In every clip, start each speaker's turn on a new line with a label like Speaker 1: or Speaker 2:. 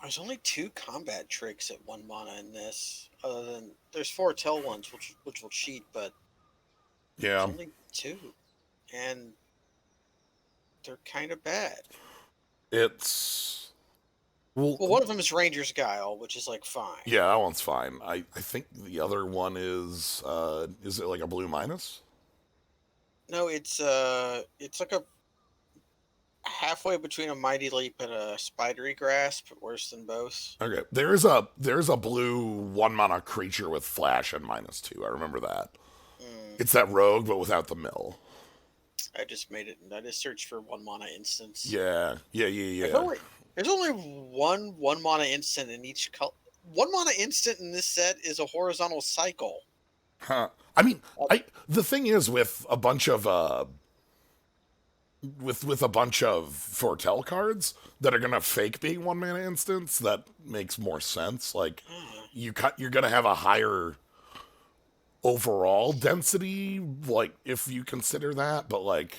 Speaker 1: There's only 2 combat tricks at 1 mana in this. Other than there's foretell ones, which will cheat, but there's
Speaker 2: Yeah,
Speaker 1: only 2, and they're kind of bad.
Speaker 2: it's well,
Speaker 1: Well, one of them is Ranger's Guile, which is like fine.
Speaker 2: yeah, that one's fine. I think the other one is it like a blue minus?
Speaker 1: No, it's like a halfway between a Mighty Leap and a Spidery Grasp, but worse than both.
Speaker 2: Okay, there's a blue 1 mana creature with flash and -2. I remember that.
Speaker 1: Mm,
Speaker 2: It's that rogue, but without the mill.
Speaker 1: I just made it. I just searched for 1 mana instance.
Speaker 2: Yeah, yeah, yeah,
Speaker 1: There's
Speaker 2: yeah.
Speaker 1: only there's only one mana instant in each color. 1 mana instant in this set is a horizontal cycle.
Speaker 2: Huh. I mean,
Speaker 1: Uh,
Speaker 2: I the thing is with a bunch of with a bunch of foretell cards that are gonna fake being 1 mana instants, that makes more sense. Like
Speaker 1: uh,
Speaker 2: you're gonna have a higher overall density, like if you consider that, but like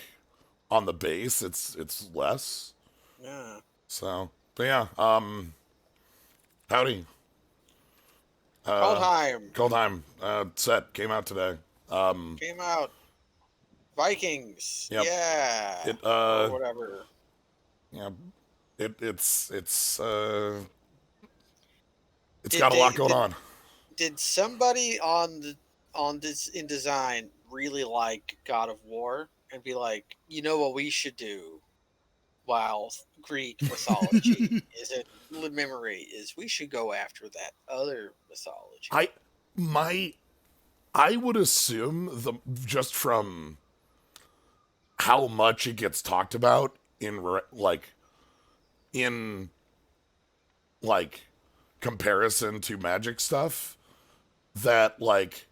Speaker 2: on the base, it's less.
Speaker 1: yeah.
Speaker 2: So, but yeah, howdy,
Speaker 1: Kaldheim
Speaker 2: Kaldheim set came out today.
Speaker 1: came out. Vikings,
Speaker 2: Yep,
Speaker 1: yeah,
Speaker 2: it
Speaker 1: or whatever.
Speaker 2: yeah, it's it's
Speaker 1: Did
Speaker 2: got a lot
Speaker 1: they
Speaker 2: going
Speaker 1: did,
Speaker 2: on.
Speaker 1: did somebody on this in design really like God of War and be like, you know what we should do? While Greek mythology is it memory is we should go after that other mythology.
Speaker 2: I my I would assume the just from how much it gets talked about in like comparison to magic stuff, that like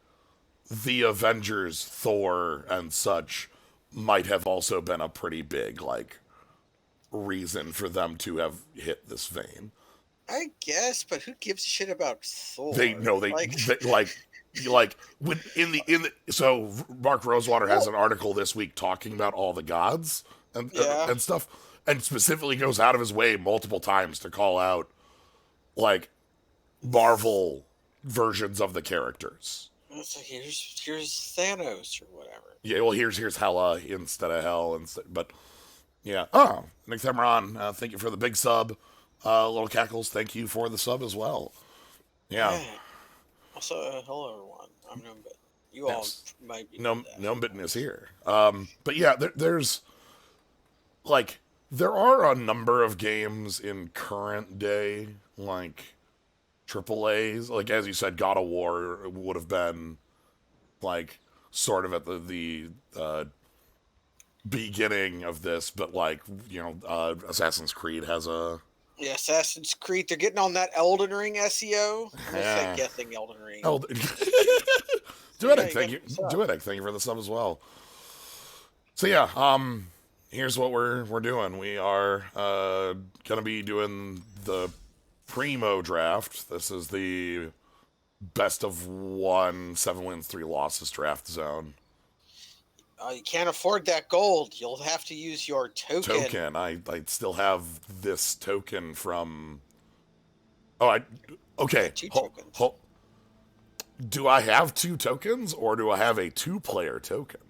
Speaker 2: the Avengers, Thor, and such might have also been a pretty big like reason for them to have hit this vein.
Speaker 1: I guess, but who gives a shit about
Speaker 2: They
Speaker 1: Thor?
Speaker 2: know
Speaker 1: Like,
Speaker 2: they like when in the so Mark Rosewater has
Speaker 1: well,
Speaker 2: an article this week talking about all the gods
Speaker 1: yeah,
Speaker 2: and stuff, and specifically goes out of his way multiple times to call out like Marvel versions of the characters.
Speaker 1: it's like here's Thanos or whatever.
Speaker 2: Yeah, well, here's Hela instead of Hell, but yeah. Oh, Nick Themeron, thank you for the big sub. Little Cackles, thank you for the sub as well. Yeah,
Speaker 1: Yeah. Also, hello everyone. I'm Gnomebitten. You all
Speaker 2: yes.
Speaker 1: might be know
Speaker 2: No,
Speaker 1: that
Speaker 2: no
Speaker 1: from
Speaker 2: bitten is
Speaker 1: past.
Speaker 2: here. But yeah, there's like there are a number of games in current day like triple A's. Like as you said, God of War would have been like sort of at the beginning of this, but like Assassin's Creed has a
Speaker 1: Yeah, Assassin's Creed. They're getting on that Elden Ring SEO. I'm gonna say
Speaker 2: eh,
Speaker 1: guessing Elden Ring.
Speaker 2: oh,
Speaker 1: So yeah,
Speaker 2: Duetic,
Speaker 1: you
Speaker 2: thank
Speaker 1: got
Speaker 2: you,
Speaker 1: what's up.
Speaker 2: Duetic, thank you for the sub as well. So yeah, here's what we're doing. We are gonna be doing the primo draft. This is the best of one, 7 wins, 3 losses draft zone.
Speaker 1: You can't afford that gold. You'll have to use your token.
Speaker 2: Token. I still have this token from. Oh, I.
Speaker 1: You got
Speaker 2: Okay.
Speaker 1: 2 tokens.
Speaker 2: Do I have 2 tokens or do I have a 2 player token?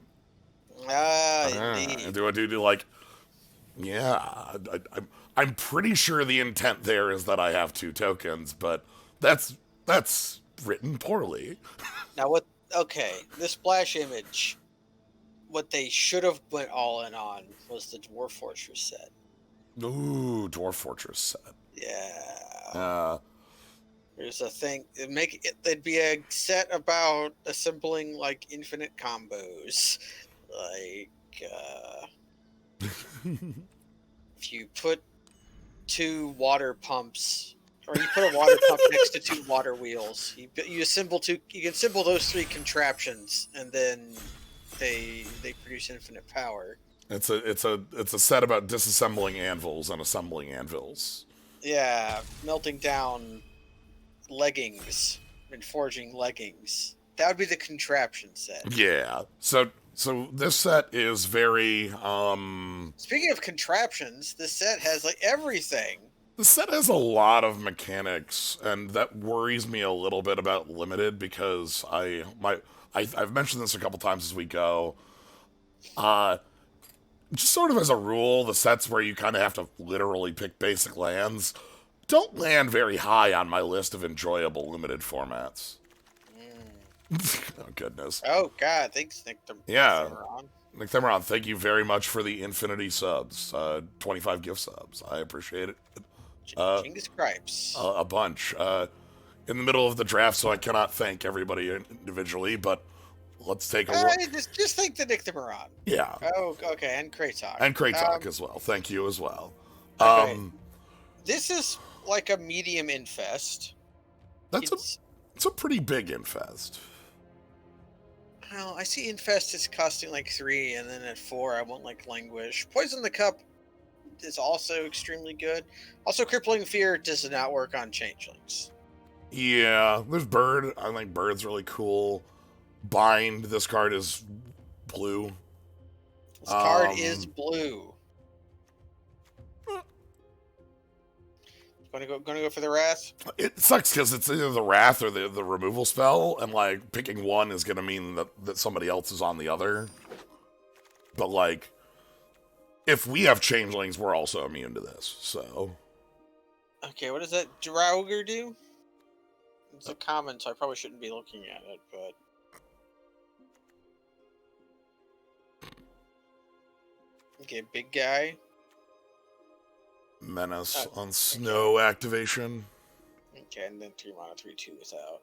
Speaker 1: Ah, indeed.
Speaker 2: Do like? Yeah, I'm pretty sure the intent there is that I have 2 tokens, but that's written poorly.
Speaker 1: Now what? Okay, this splash image. What they should have went all in on was the Dwarf Fortress set.
Speaker 2: Ooh, Dwarf Fortress set.
Speaker 1: Yeah.
Speaker 2: Uh,
Speaker 1: There's a thing. There'd be a set about assembling like infinite combos. Like if you put 2 water pumps, or you put a water pump next to 2 water wheels, you assemble two. You can assemble those 3 contraptions, and then they produce infinite power.
Speaker 2: it's a set about disassembling anvils and assembling anvils.
Speaker 1: Yeah, melting down leggings and forging leggings. That would be the contraption set.
Speaker 2: Yeah. So this set is very
Speaker 1: Speaking of contraptions, this set has like everything.
Speaker 2: The set has a lot of mechanics, and that worries me a little bit about limited because I've mentioned this a couple times as we go. Uh, just sort of as a rule, the sets where you kind of have to literally pick basic lands don't land very high on my list of enjoyable limited formats.
Speaker 1: Mm.
Speaker 2: Oh goodness.
Speaker 1: Oh God, thanks, Nick
Speaker 2: Yeah,
Speaker 1: Themeron.
Speaker 2: Nick Themeron, thank you very much for the infinity subs, 25 gift subs. I appreciate it. Uh,
Speaker 1: Genghis Cripes.
Speaker 2: a bunch. In the middle of the draft, so I cannot thank everybody individually, but let's take a look.
Speaker 1: Just think the Nick Themeron.
Speaker 2: Yeah,
Speaker 1: Oh, okay, and Kratok.
Speaker 2: and Kratok as well. Thank you as well.
Speaker 1: Okay,
Speaker 2: Um,
Speaker 1: this is like a medium infest.
Speaker 2: that's a
Speaker 1: It's
Speaker 2: it's a pretty big infest.
Speaker 1: well, I see infest is costing like 3, and then at 4 I won't like languish. Poison the Cup is also extremely good. Also, crippling fear does not work on changelings.
Speaker 2: Yeah, there's Bird. I think Bird's really cool. Bind. This card is blue.
Speaker 1: This card is blue. Gonna go for the wrath.
Speaker 2: It sucks because it's either the Wrath or the removal spell, and like picking one is gonna mean that somebody else is on the other. But like, if we have changelings, we're also immune to this. So
Speaker 1: Okay, what does that Draugr do? It's a common, so I probably shouldn't be looking at it, but okay, big guy.
Speaker 2: menace on snow activation.
Speaker 1: Okay, and then 3 mana, 3/2 without.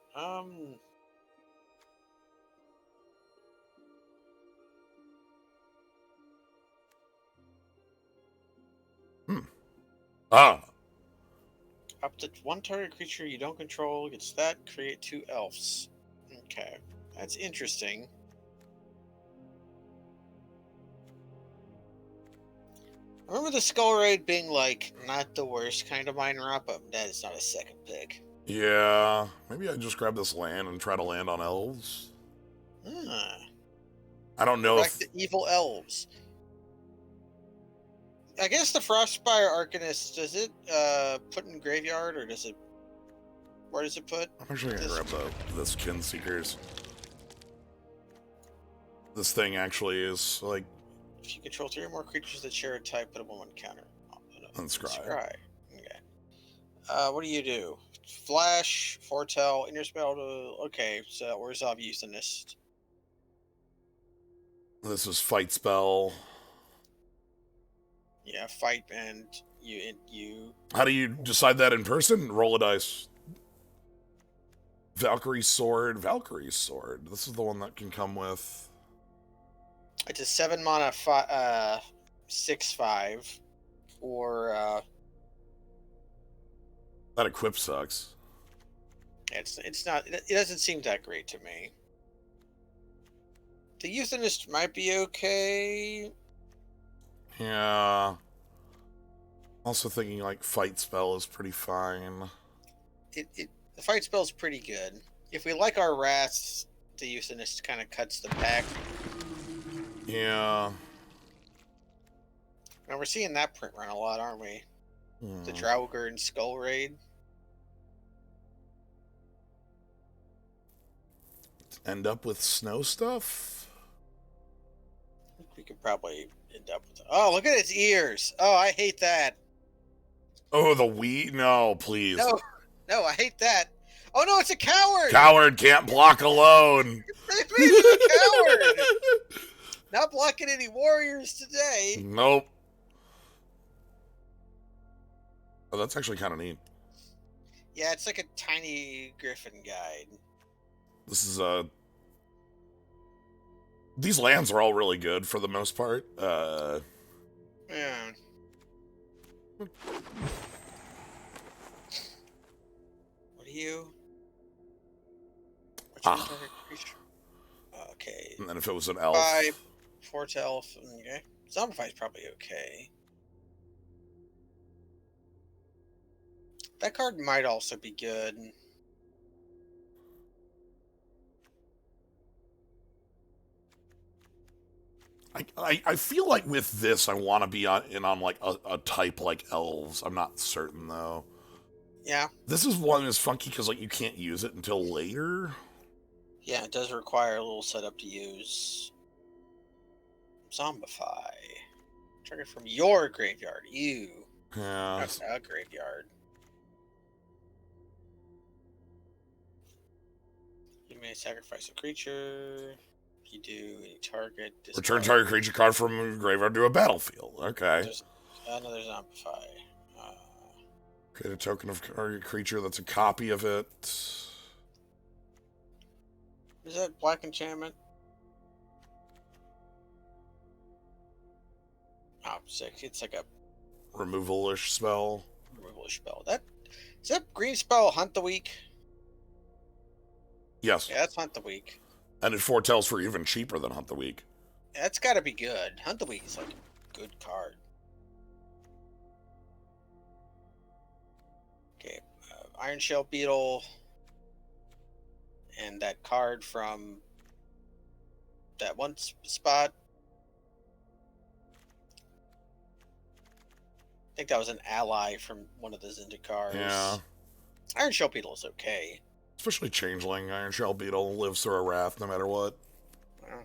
Speaker 2: Ah,
Speaker 1: Up to 1 target creature you don't control gets that. Create 2 elves. Okay, that's interesting. I remember the Skull Raid being like not the worst kind of mine rot, but that is not a second pick.
Speaker 2: yeah. Maybe I just grab this land and try to land on elves.
Speaker 1: Ah,
Speaker 2: I don't know
Speaker 1: back
Speaker 2: if
Speaker 1: to evil elves. I guess the Frostspire Arcanist, does it put in graveyard, or does it? Where does it put?
Speaker 2: I'm actually gonna grab this Kinseekers. This thing actually is like
Speaker 1: If you control 3 or more creatures that share a type, put a 1/1 counter.
Speaker 2: unscry.
Speaker 1: Scry. Okay. What do you do? Flash, foretell, inner spell to. Okay, so or resolve Euthanist.
Speaker 2: This is fight spell.
Speaker 1: Yeah, fight and you.
Speaker 2: How do you decide that in person? Roll a dice. Valkyrie sword. Valkyrie sword. This is the one that can come with.
Speaker 1: It's a 7 mana 6/5, or
Speaker 2: That equip sucks.
Speaker 1: it's not. It doesn't seem that great to me. The Euthanist might be okay.
Speaker 2: Yeah. Also thinking like fight spell is pretty fine.
Speaker 1: The fight spell's pretty good. If we like our wraths, the Euthanist kind of cuts the pack.
Speaker 2: Yeah.
Speaker 1: Now we're seeing that print run a lot, aren't we? The
Speaker 2: Hmm.
Speaker 1: Draugr and Skull Raid.
Speaker 2: End up with snow stuff?
Speaker 1: We could probably end up with. Oh, look at its ears! Oh, I hate that.
Speaker 2: Oh, the wheat? No, please.
Speaker 1: No, I hate that. Oh no, it's a coward!
Speaker 2: Coward can't block alone.
Speaker 1: They made it a coward! Not blocking any warriors today.
Speaker 2: Nope. Oh, that's actually kind of neat.
Speaker 1: Yeah, it's like a tiny griffin guide.
Speaker 2: This is these lands are all really good for the most part.
Speaker 1: Yeah. What are you? What's your target creature? Okay.
Speaker 2: And then if it was an elf.
Speaker 1: 5, foretell. Okay. Zombify's probably okay. That card might also be good.
Speaker 2: I feel like with this, I want to be on like a type like elves. I'm not certain though.
Speaker 1: Yeah.
Speaker 2: This is one that's funky because like you can't use it until later.
Speaker 1: Yeah, it does require a little setup to use. Zombify. Trigger from your graveyard. You.
Speaker 2: Yeah.
Speaker 1: Not a graveyard. You may sacrifice a creature. If you do, any target.
Speaker 2: Return
Speaker 1: Discard.
Speaker 2: target creature card from graveyard to a battlefield. Okay.
Speaker 1: There's another Zombify. Uh,
Speaker 2: Create a token of target creature that's a copy of it.
Speaker 1: is that black enchantment? Oh, sick. It's like a
Speaker 2: Removal-ish spell.
Speaker 1: removal spell. Is that green spell Hunt the Weak?
Speaker 2: Yes.
Speaker 1: Yeah, that's Hunt the Weak.
Speaker 2: And it foretells for even cheaper than Hunt the Week.
Speaker 1: That's got to be good. Hunt the Weak is like a good card. Okay, Iron Shell Beetle, and that card from that one spot. I think that was an ally from one of the Zendikars.
Speaker 2: Yeah.
Speaker 1: Iron Shell Beetle is okay.
Speaker 2: Especially Changeling. Iron Shell Beetle lives through a wrath no matter what.
Speaker 1: Well,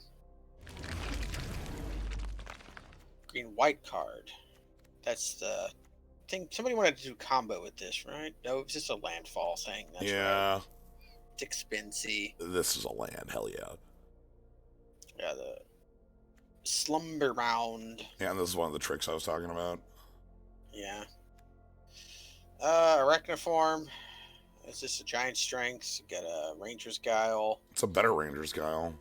Speaker 1: green-white card. That's the thing. Somebody wanted to do combo with this, right? No, it was just a landfall thing. That's
Speaker 2: Yeah.
Speaker 1: right. It's expensive.
Speaker 2: This is a land. Hell yeah.
Speaker 1: Yeah, the Slumber Mound.
Speaker 2: Yeah, and this is one of the tricks I was talking about.
Speaker 1: Yeah. Arachniform. It's just a giant strength. You got a Ranger's Guile.
Speaker 2: It's a better Ranger's Guile.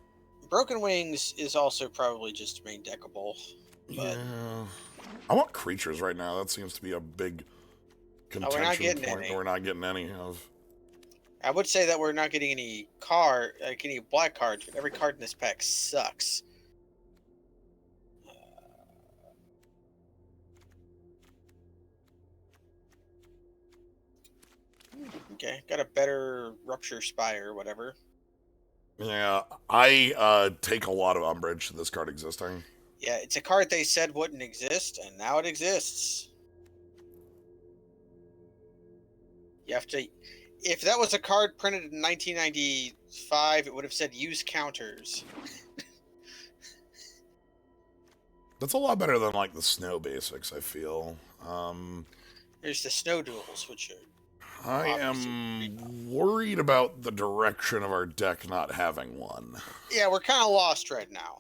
Speaker 1: Broken Wings is also probably just main deckable. But
Speaker 2: Yeah. I want creatures right now. That seems to be a big contention
Speaker 1: we're not getting
Speaker 2: point
Speaker 1: any.
Speaker 2: that we're not getting any of.
Speaker 1: I would say that we're not getting any any black cards, but every card in this pack sucks. Okay, got a better Rupture Spire or whatever.
Speaker 2: Yeah, I take a lot of umbrage to this card existing.
Speaker 1: Yeah, it's a card they said wouldn't exist, and now it exists. You have to... If that was a card printed in 1995, it would have said use counters.
Speaker 2: That's a lot better than like the snow basics, I feel.
Speaker 1: There's the Snow Duels, which are...
Speaker 2: I am worried about the direction of our deck not having one.
Speaker 1: Yeah, we're kind of lost right now.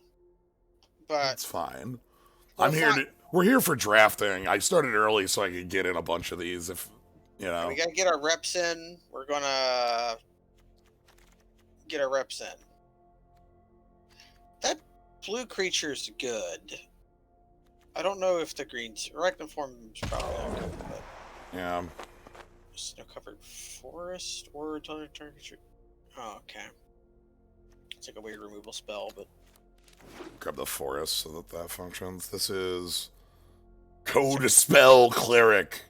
Speaker 1: But
Speaker 2: That's fine.
Speaker 1: Well,
Speaker 2: we're here for drafting. I started early so I could get in a bunch of these if you know.
Speaker 1: we got to get our reps in. We're going to get our reps in. That blue creature's good. I don't know if the green's... Arachniform's probably not good, but...
Speaker 2: Yeah.
Speaker 1: Snow-covered forest or creature. Oh, okay. It's like a weird removal spell, but...
Speaker 2: Grab the forest so that that functions. This is Code Spell Cleric.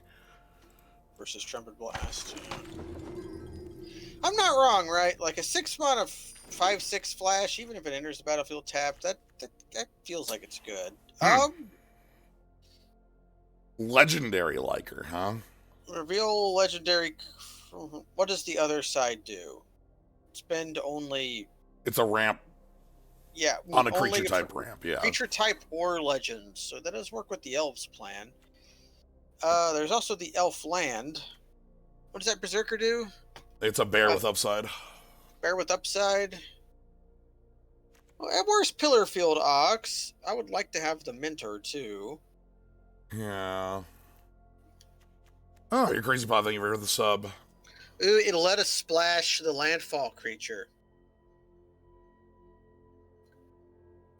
Speaker 1: Versus Trumpet Blast. I'm not wrong, right? Like a 6-mana 5/6 flash, even if it enters the battlefield tapped, that feels like it's good.
Speaker 2: Legendary Liker, huh?
Speaker 1: Reveal legendary. What does the other side do? Spend only.
Speaker 2: It's a ramp.
Speaker 1: Yeah,
Speaker 2: on a creature type ramp. Yeah.
Speaker 1: Creature type or legends, so that does work with the elves plan. There's also the elf land. What does that berserker do?
Speaker 2: It's a bear with upside.
Speaker 1: Bear with upside. Well, at worst, Pillarfield Ox. I would like to have the Mentor too.
Speaker 2: Yeah. Oh, you're crazy pot. Thank you for the sub.
Speaker 1: Ooh, it'll let us splash the landfall creature.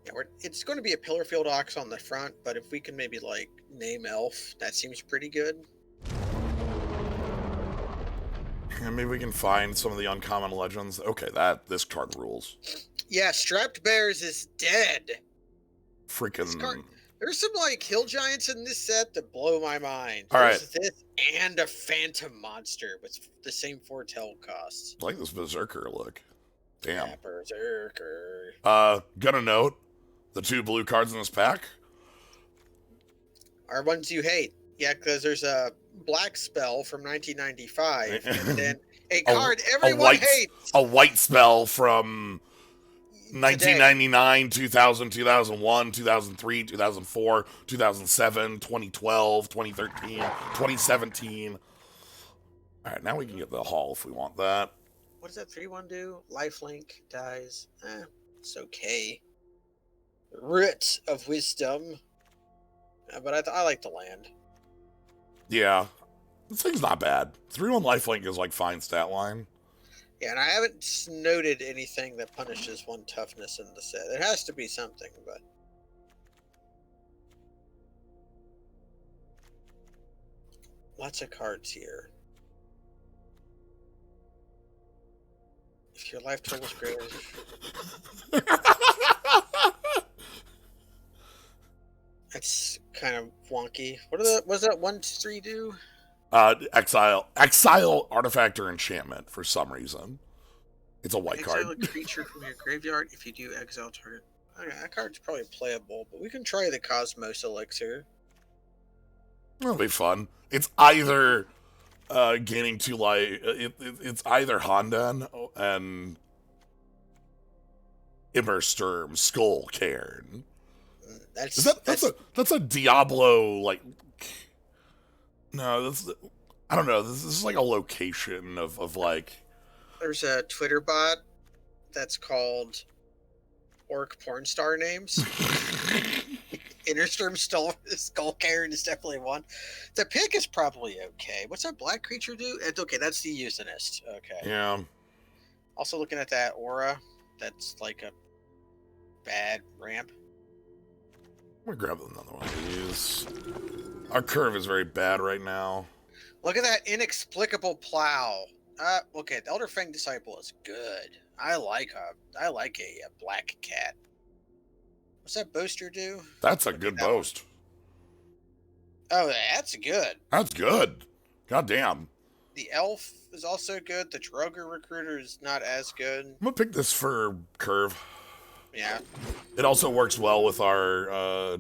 Speaker 1: Yeah, it's going to be a Pillarfield Ox on the front, but if we can maybe like name Elf, that seems pretty good.
Speaker 2: And maybe we can find some of the uncommon legends. Okay, this card rules.
Speaker 1: Yeah, Strapped Bears is dead.
Speaker 2: Freaking.
Speaker 1: There's some like hill giants in this set that blow my mind.
Speaker 2: All
Speaker 1: There's
Speaker 2: right.
Speaker 1: this and a phantom monster with the same foretell costs.
Speaker 2: I like this berserker look. Damn.
Speaker 1: Yeah, berserker.
Speaker 2: Gonna note, The 2 blue cards in this pack?
Speaker 1: Are ones you hate. Yeah, because there's a black spell from 1995, and then a
Speaker 2: a,
Speaker 1: card
Speaker 2: a
Speaker 1: everyone
Speaker 2: white
Speaker 1: hates
Speaker 2: a white spell from
Speaker 1: today.
Speaker 2: 1999, 2000, 2001, 2003, 2004, 2007, 2012, 2013, 2017. All right, now we can get the haul if we want that.
Speaker 1: What does that 3/1 do? Lifelink dies. It's okay. Root of Wisdom. But I like the land.
Speaker 2: Yeah, this thing's not bad. 3/1 lifelink is like fine stat line.
Speaker 1: Yeah, and I haven't noted anything that punishes 1 toughness in the set. It has to be something, but lots of cards here. If your life total is greater, that's kind of wonky. What does that 1/3 do?
Speaker 2: Exile artifact or enchantment for some reason. It's a white
Speaker 1: Exile a
Speaker 2: card.
Speaker 1: creature from your graveyard. If you do, exile target. Okay, that card's probably playable, but we can try the Cosmos Elixir.
Speaker 2: It'll be fun. It's either gaining 2 life. It's either Hondan and Immersturm Skull Cairn. That's a Diablo like. No, I don't know. This is like a location of like.
Speaker 1: There's a Twitter bot that's called Orc Porn Star Names. Innerstorm Skull Cairn is definitely one. The pick is probably okay. What's that black creature do? It's okay, that's the Euthynist. Okay.
Speaker 2: Yeah.
Speaker 1: Also looking at that aura, that's like a bad ramp.
Speaker 2: I'm gonna grab another one of these. Our curve is very bad right now.
Speaker 1: Look at that inexplicable plow. Okay, the Elder Fang Disciple is good. I like a black cat. What's that boaster do?
Speaker 2: That's a good boast.
Speaker 1: Oh, that's good.
Speaker 2: That's good. God damn.
Speaker 1: The elf is also good. The Droger recruiter is not as good.
Speaker 2: I'm gonna pick this for curve.
Speaker 1: Yeah.
Speaker 2: It also works well with our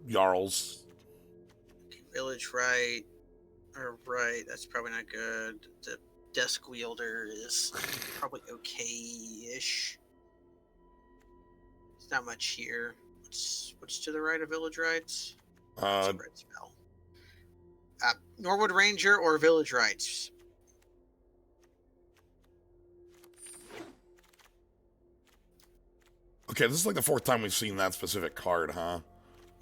Speaker 2: Jarls.
Speaker 1: Village right. Or right, that's probably not good. The desk wielder is probably okay-ish. There's not much here. What's to the right of village rights? That's a red spell. Norwood Ranger or village rights?
Speaker 2: Okay, this is like the 4th time we've seen that specific card, huh?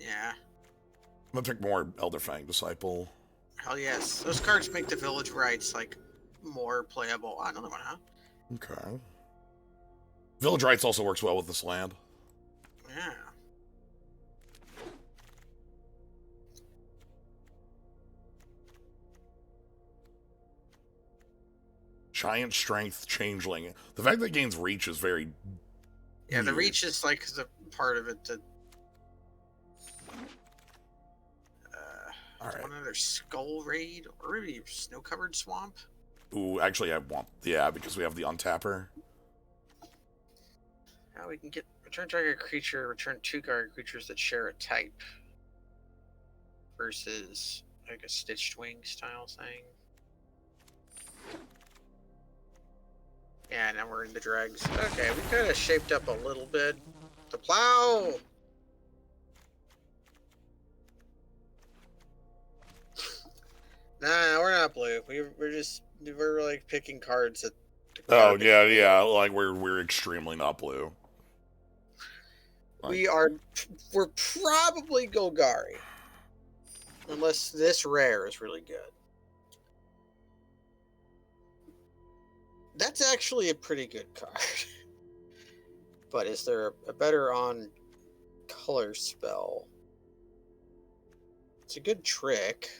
Speaker 1: Yeah.
Speaker 2: I'm gonna pick more Elderfang Disciple.
Speaker 1: Hell yes. Those cards make the village rights like more playable. Another one, huh?
Speaker 2: Okay. Village Rights also works well with this land.
Speaker 1: Yeah.
Speaker 2: Giant Strength Changeling. The fact that it gains reach is very.
Speaker 1: Yeah, the reach is like the part of it that.
Speaker 2: All right.
Speaker 1: One other Skull Raid or maybe Snow Covered Swamp.
Speaker 2: Ooh, actually, I want because we have the untapper.
Speaker 1: Now we can get return target creature, return 2 target creatures that share a type. Versus like a Stitched Wing style thing. Yeah, now we're in the dregs. Okay, we kind of shaped up a little bit. The plow! Nah, we're not blue. We're like picking cards that.
Speaker 2: Oh yeah. Like we're extremely not blue.
Speaker 1: Like, we're probably Golgari, unless this rare is really good. That's actually a pretty good card. But is there a better on color spell? It's a good trick.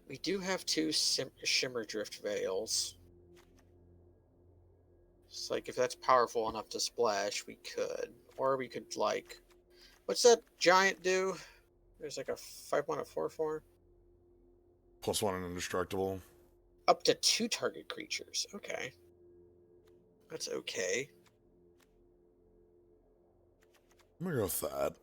Speaker 1: We do have 2 Shimmer Drift Veils. It's like if that's powerful enough to splash, we could. Or we could like... What's that giant do? There's like a 5/4/4.
Speaker 2: +1 and indestructible.
Speaker 1: Up to 2 target creatures. Okay. That's okay.
Speaker 2: I'm gonna go with that.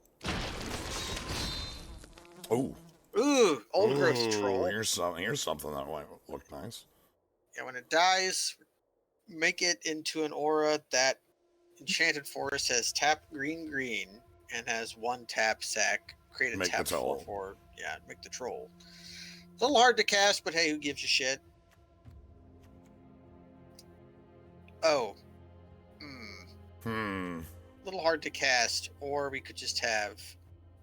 Speaker 2: Oh.
Speaker 1: Ooh, old growth
Speaker 2: Ooh,
Speaker 1: troll.
Speaker 2: here's something that might look nice.
Speaker 1: Yeah, when it dies, make it into an aura that Enchanted Forest has tap green and has 1 tap sack. Create a
Speaker 2: Make the
Speaker 1: tap
Speaker 2: troll.
Speaker 1: 4/4. Yeah, make the troll. It's a little hard to cast, but hey, who gives a shit? Oh.
Speaker 2: Hmm.
Speaker 1: A little hard to cast, or we could just have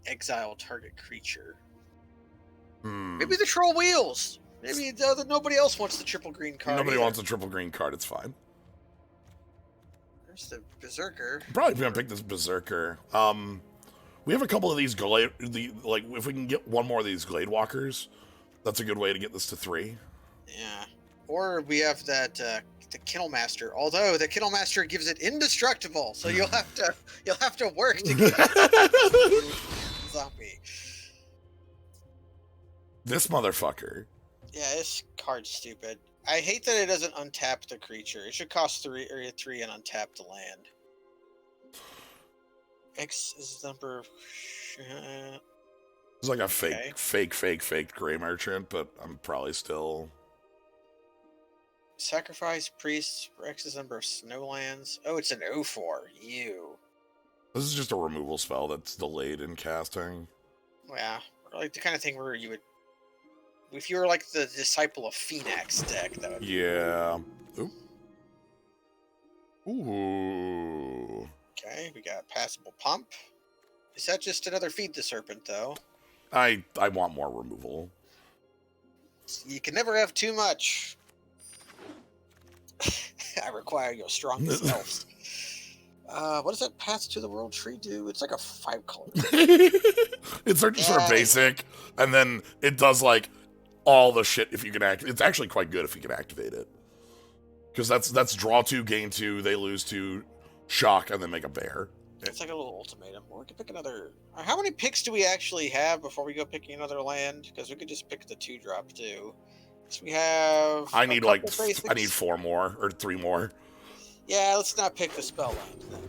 Speaker 1: exile target creature. Maybe the troll wheels. Maybe nobody else wants the triple green card.
Speaker 2: Nobody
Speaker 1: either.
Speaker 2: wants a triple green card. It's fine.
Speaker 1: There's the Berserker.
Speaker 2: I'm probably gonna pick this Berserker. We have a couple of these Glade. Like, if we can get one more of these Glade Walkers, that's a good way to get this to 3.
Speaker 1: Yeah. Or we have that the Kennel Master. Although the Kennel Master gives it indestructible, so you'll have to work to get zombie.
Speaker 2: This motherfucker.
Speaker 1: Yeah, this card's stupid. I hate that it doesn't untap the creature. It should cost 3 and untap the land. X is the number.
Speaker 2: It's like a fake Gray Merchant, but I'm probably still.
Speaker 1: Sacrifice priests for X's number of snowlands. Oh, it's an 0/4.
Speaker 2: This is just a removal spell that's delayed in casting.
Speaker 1: Yeah, like the kind of thing where you would, if you were like the disciple of Phoenix deck, that would.
Speaker 2: Yeah. Ooh.
Speaker 1: Okay, we got passable pump. Is that just another feed the serpent though?
Speaker 2: I want more removal.
Speaker 1: You can never have too much. I require your strongest elves. What does that Path to the World tree do? It's like a 5 color.
Speaker 2: It's sort of basic, and then it does like all the shit if you can act. It's actually quite good if you can activate it, because that's draw 2, gain 2, they lose 2, shock, and then make a bear.
Speaker 1: It's like a little ultimatum. Or we could pick another. How many picks do we actually have before we go picking another land? Because we could just pick the 2-drop too. So we have.
Speaker 2: I need I need 4 more or 3 more.
Speaker 1: Yeah, let's not pick the spell land then.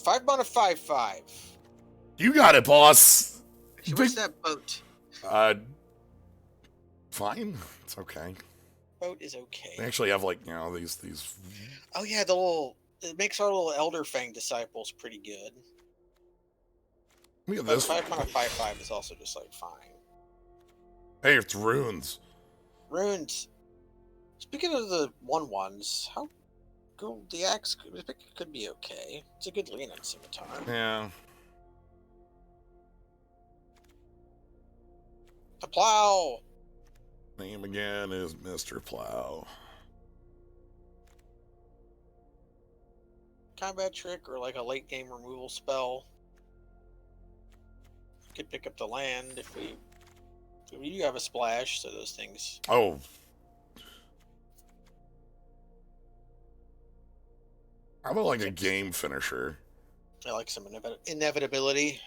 Speaker 1: 5 mana 5/5.
Speaker 2: You got it, boss.
Speaker 1: Actually, what's that boat?
Speaker 2: Fine. It's okay.
Speaker 1: Boat is okay.
Speaker 2: They actually have like these.
Speaker 1: Oh yeah, the little. It makes our little Elderfang disciples pretty good.
Speaker 2: Look at this.
Speaker 1: 5 mana 5/5 is also just like fine.
Speaker 2: Hey, it's runes.
Speaker 1: Runes. Speaking of the 1/1s, how good the axe could be okay. It's a good lean on Scimitar.
Speaker 2: Yeah.
Speaker 1: The plow.
Speaker 2: Name again is Mr. Plow.
Speaker 1: Combat trick or like a late game removal spell. Could pick up the land if we do have a splash, so those things.
Speaker 2: Oh. How about like a game finisher?
Speaker 1: I like some inevitability.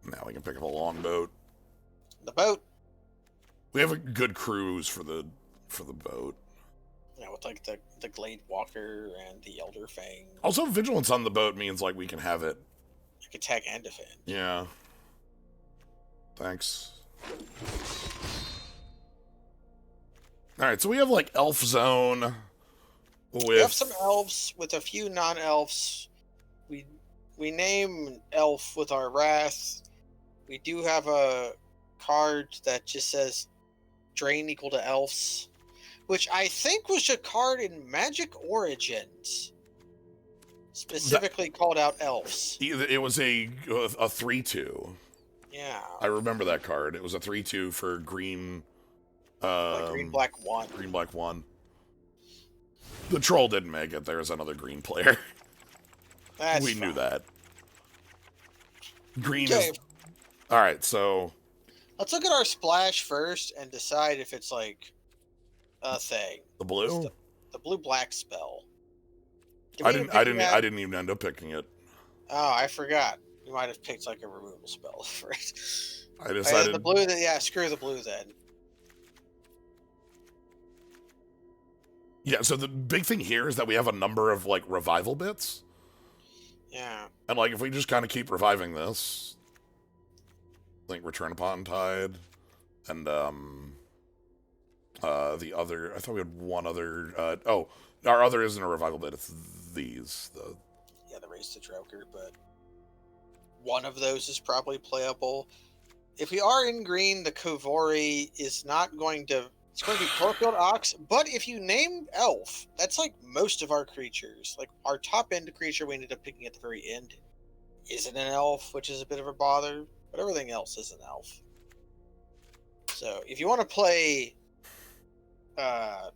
Speaker 2: Now we can pick up a longboat.
Speaker 1: The boat.
Speaker 2: We have a good cruise for the boat.
Speaker 1: Yeah, with like the Glade Walker and the Elderfang.
Speaker 2: Also, vigilance on the boat means like we can have it.
Speaker 1: Like attack and defend.
Speaker 2: Yeah. Thanks. Alright, so we have like Elf Zone.
Speaker 1: We have some elves with a few non-elves. We name elf with our wrath. We do have a card that just says drain equal to elves, which I think was a card in Magic Origins. Specifically called out elves.
Speaker 2: It was a 3/2.
Speaker 1: Yeah.
Speaker 2: I remember that card. It was a 3/2 for green.
Speaker 1: Like green, black 1.
Speaker 2: Green, black 1. The troll didn't make it. There's another green player. We knew that. Green is... Alright, so...
Speaker 1: Let's look at our splash first and decide if it's like a thing.
Speaker 2: The blue?
Speaker 1: The blue-black spell. Did we even pick that?
Speaker 2: I didn't even end up picking it.
Speaker 1: Oh, I forgot. You might have picked like a removal spell for it.
Speaker 2: I
Speaker 1: Oh, yeah,
Speaker 2: decided.
Speaker 1: the blue. Yeah, screw the blue then.
Speaker 2: Yeah, so the big thing here is that we have a number of like revival bits.
Speaker 1: Yeah.
Speaker 2: And like if we just kind of keep reviving this, like Return Upon Tide and the other, I thought we had one other our other isn't a revival bit, it's these.
Speaker 1: Yeah, the Race to Droker, but one of those is probably playable. If we are in green, the Kovori is not going to. It's going to be Torfield Ox, but if you name Elf, that's like most of our creatures. Like our top end creature we ended up picking at the very end isn't an elf, which is a bit of a bother, but everything else is an elf. So if you want to play
Speaker 2: A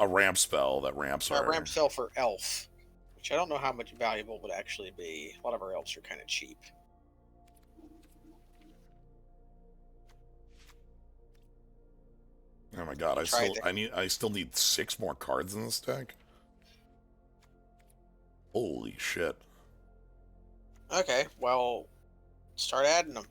Speaker 2: ramp spell that ramps
Speaker 1: a
Speaker 2: our.
Speaker 1: ramp spell for elf, which I don't know how much valuable would actually be. A lot of our elves are kind of cheap.
Speaker 2: Oh my god, I still need 6 more cards in this deck. Holy shit.
Speaker 1: Okay, well, start adding them.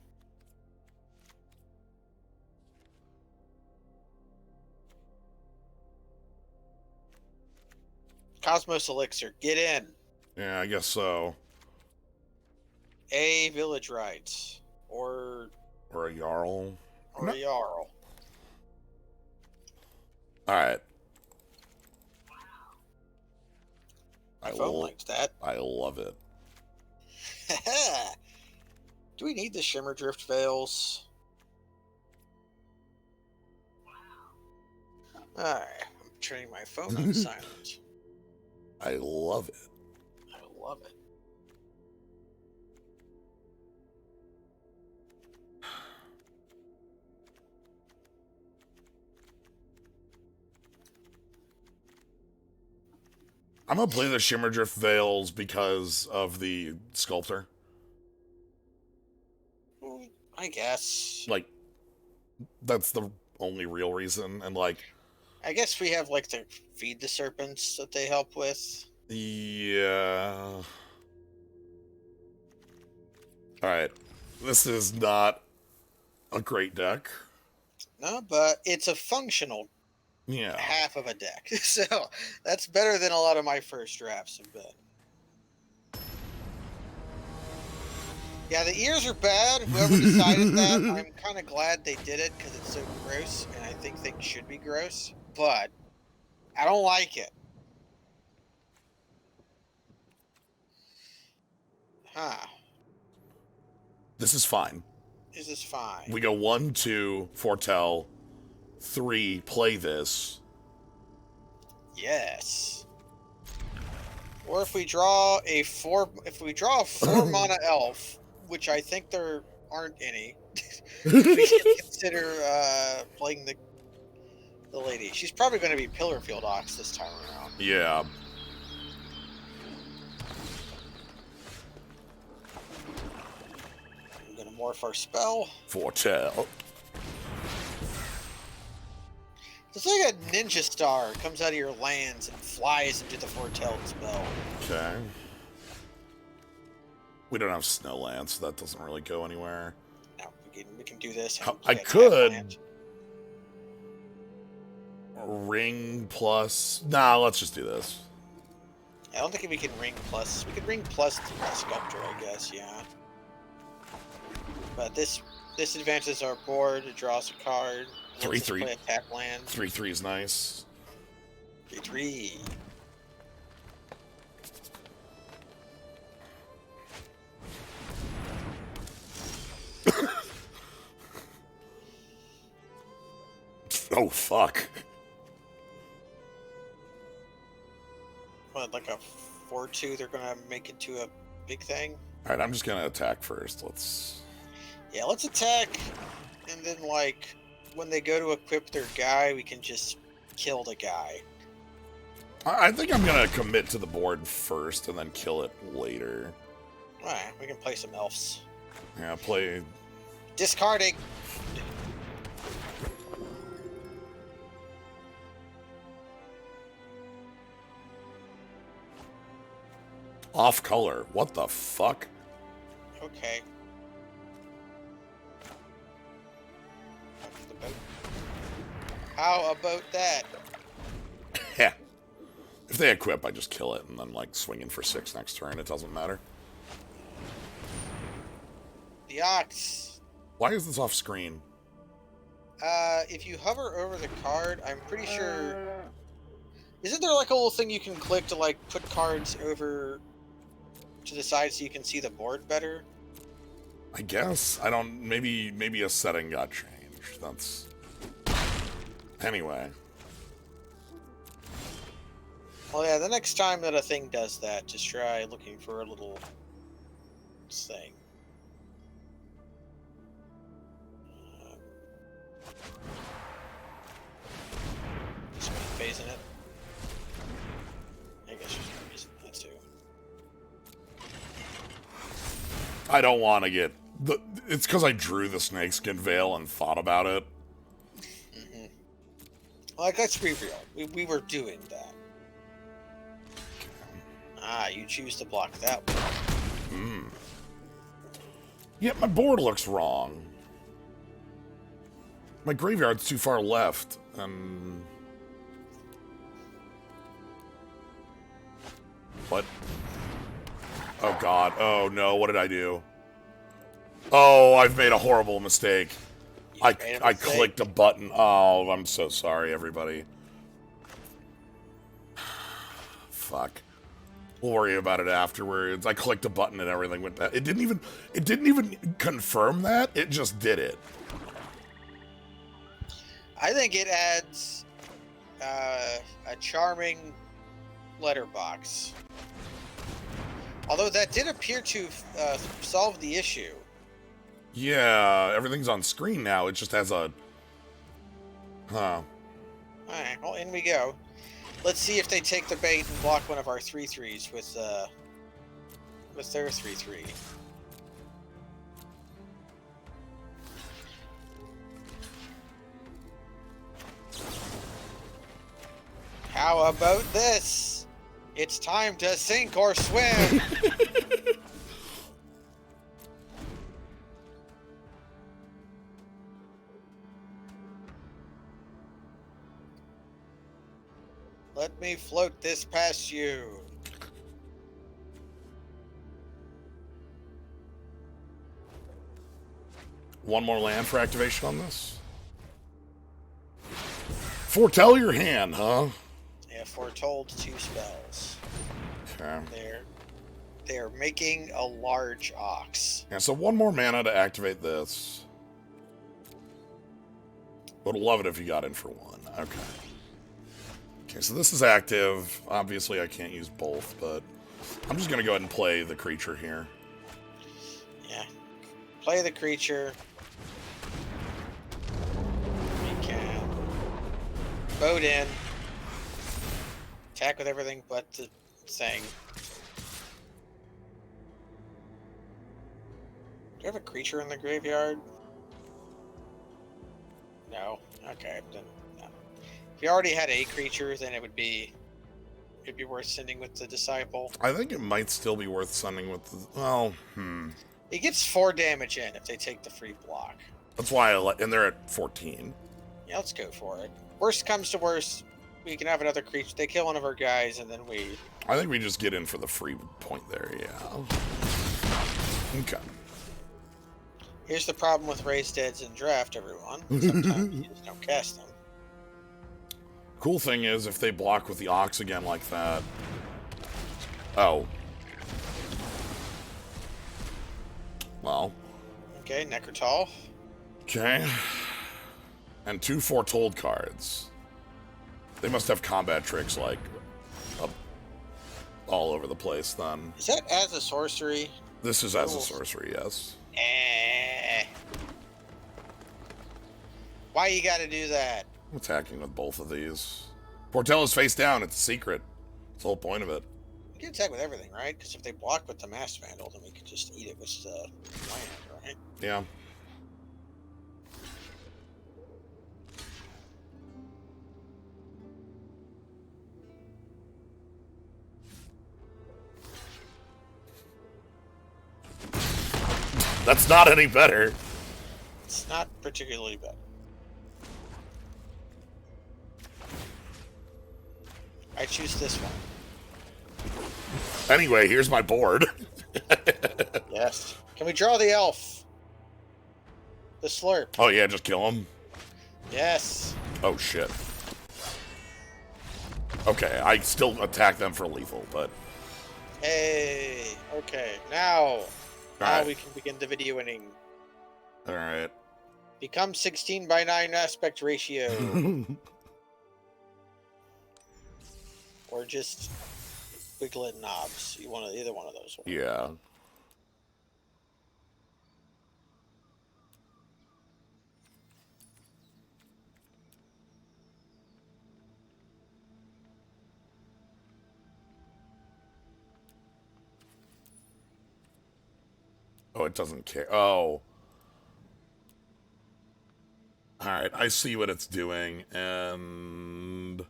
Speaker 1: Cosmos Elixir, get in.
Speaker 2: Yeah, I guess so.
Speaker 1: A Village Rites, or
Speaker 2: Or a Jarl.
Speaker 1: a Jarl.
Speaker 2: Alright.
Speaker 1: My phone likes that.
Speaker 2: I love it.
Speaker 1: Do we need the Shimmer Drift Veils? Alright, I'm turning my phone on silent.
Speaker 2: I love it.
Speaker 1: I love it.
Speaker 2: I'm gonna play the Shimmerdrift Veils because of the sculptor.
Speaker 1: I guess.
Speaker 2: Like, that's the only real reason. And like,
Speaker 1: I guess we have like the Feed the Serpents that they help with.
Speaker 2: yeah. Alright. This is not a great deck.
Speaker 1: No, but it's a functional half of a deck. So that's better than a lot of my first drafts have been. Yeah, the ears are bad. Whoever decided that, I'm kind of glad they did it because it's so gross, and I think things should be gross, but I don't like it. Huh.
Speaker 2: This is fine.
Speaker 1: This is fine.
Speaker 2: We go 1, 2, foretell, 3, play this.
Speaker 1: Yes. Or if we draw a 4 mana elf, which I think there aren't any, we can consider playing the lady. She's probably going to be Pillarfield Ox this time around.
Speaker 2: Yeah.
Speaker 1: I'm going to morph our spell.
Speaker 2: Foretell.
Speaker 1: It's like a ninja star comes out of your lands and flies into the foretelled spell.
Speaker 2: Okay. We don't have Snowland, so that doesn't really go anywhere.
Speaker 1: No, we can do this.
Speaker 2: I could ring plus. Nah, let's just do this.
Speaker 1: I don't think we can ring plus. We could ring plus the sculptor, I guess. Yeah. But this advances our board. It draws a card.
Speaker 2: 3/3.
Speaker 1: Play a tap land.
Speaker 2: 3/3 is nice.
Speaker 1: 3/3.
Speaker 2: Oh fuck.
Speaker 1: What, like a 4/2? They're gonna make it to a big thing.
Speaker 2: All right, I'm just gonna attack first.
Speaker 1: Yeah, let's attack, and then like when they go to equip their guy, we can just kill the guy.
Speaker 2: I think I'm gonna commit to the board first and then kill it later.
Speaker 1: Alright, we can play some elves.
Speaker 2: Yeah, play.
Speaker 1: Discarding.
Speaker 2: Off color. What the fuck?
Speaker 1: Okay. That's the boat. How about that?
Speaker 2: Heh. If they equip, I just kill it and then, like, swing in for 6 next turn. It doesn't matter.
Speaker 1: The ox.
Speaker 2: Why is this off screen?
Speaker 1: If you hover over the card, I'm pretty sure... Isn't there, like, a little thing you can click to, like, put cards over to the side so you can see the board better?
Speaker 2: I guess. I don't... Maybe a setting got changed. That's... Anyway.
Speaker 1: Well, yeah, the next time that a thing does that, just try looking for a little thing. Just phasing it. I guess there's no reason not to.
Speaker 2: I don't want to get... It's because I drew the snakeskin veil and thought about it.
Speaker 1: Mm-hmm. Like, let's be real. We were doing that. Ah, you choose to block that one.
Speaker 2: Yeah, my board looks wrong. My graveyard's too far left, and... What? Oh god, oh no, what did I do? Oh, I've made a horrible mistake. I clicked a button. Oh, I'm so sorry, everybody. Fuck. We'll worry about it afterwards. I clicked a button and everything went bad. It didn't even confirm that. It just did it.
Speaker 1: I think it adds a charming letterbox. Although that did appear to solve the issue.
Speaker 2: Yeah, everything's on screen now. It just has a... Huh.
Speaker 1: Alright, well, in we go. Let's see if they take the bait and block one of our 3/3s with their 3/3. How about this? It's time to sink or swim! Let me float this past you.
Speaker 2: One more land for activation on this? Foretell your hand, huh?
Speaker 1: Yeah, foretold 2 spells.
Speaker 2: Okay.
Speaker 1: They're making a large ox.
Speaker 2: Yeah, so one more mana to activate this. Would love it if you got in for 1. Okay. Okay, so this is active. Obviously, I can't use both, but I'm just going to go ahead and play the creature here.
Speaker 1: Yeah. Play the creature. We can boat in. Attack with everything but the thing. Do you have a creature in the graveyard? No. Okay, then no. If you already had a creature, then it'd be worth sending with the disciple.
Speaker 2: I think it might still be worth sending with the... Well,
Speaker 1: It gets 4 damage in if they take the free block.
Speaker 2: That's why I let... And they're at 14.
Speaker 1: Yeah, let's go for it. Worst comes to worst, we can have another creature. They kill one of our guys, and then we...
Speaker 2: I think we just get in for the free point there, yeah. Okay.
Speaker 1: Here's the problem with raised deads in draft, everyone. Sometimes you just don't cast them.
Speaker 2: Cool thing is, if they block with the Ox again like that... Oh. Well.
Speaker 1: Okay, Necrotal.
Speaker 2: Okay. And 2 foretold cards. They must have combat tricks, like, up all over the place, then.
Speaker 1: Is that as a sorcery?
Speaker 2: This is as a sorcery, yes.
Speaker 1: Why you gotta do that?
Speaker 2: I'm attacking with both of these. Portell is face down. It's a secret. That's the whole point of it.
Speaker 1: We can attack with everything, right? Because if they block with the Mass Vandal, then we can just eat it with the land, right?
Speaker 2: Yeah. That's not any better.
Speaker 1: It's not particularly better. I choose this one.
Speaker 2: Anyway, here's my board.
Speaker 1: Yes. Can we draw the elf? The slurp.
Speaker 2: Oh yeah, just kill him.
Speaker 1: Yes.
Speaker 2: Oh shit. Okay, I still attack them for lethal, but...
Speaker 1: Hey. Okay. Now
Speaker 2: Alright.
Speaker 1: we can begin the video winning.
Speaker 2: Alright.
Speaker 1: Become 16:9 aspect ratio. Or just wiglet knobs. You want either one of those.
Speaker 2: Yeah. Oh, it doesn't care. Oh. Alright, I see what it's doing, and...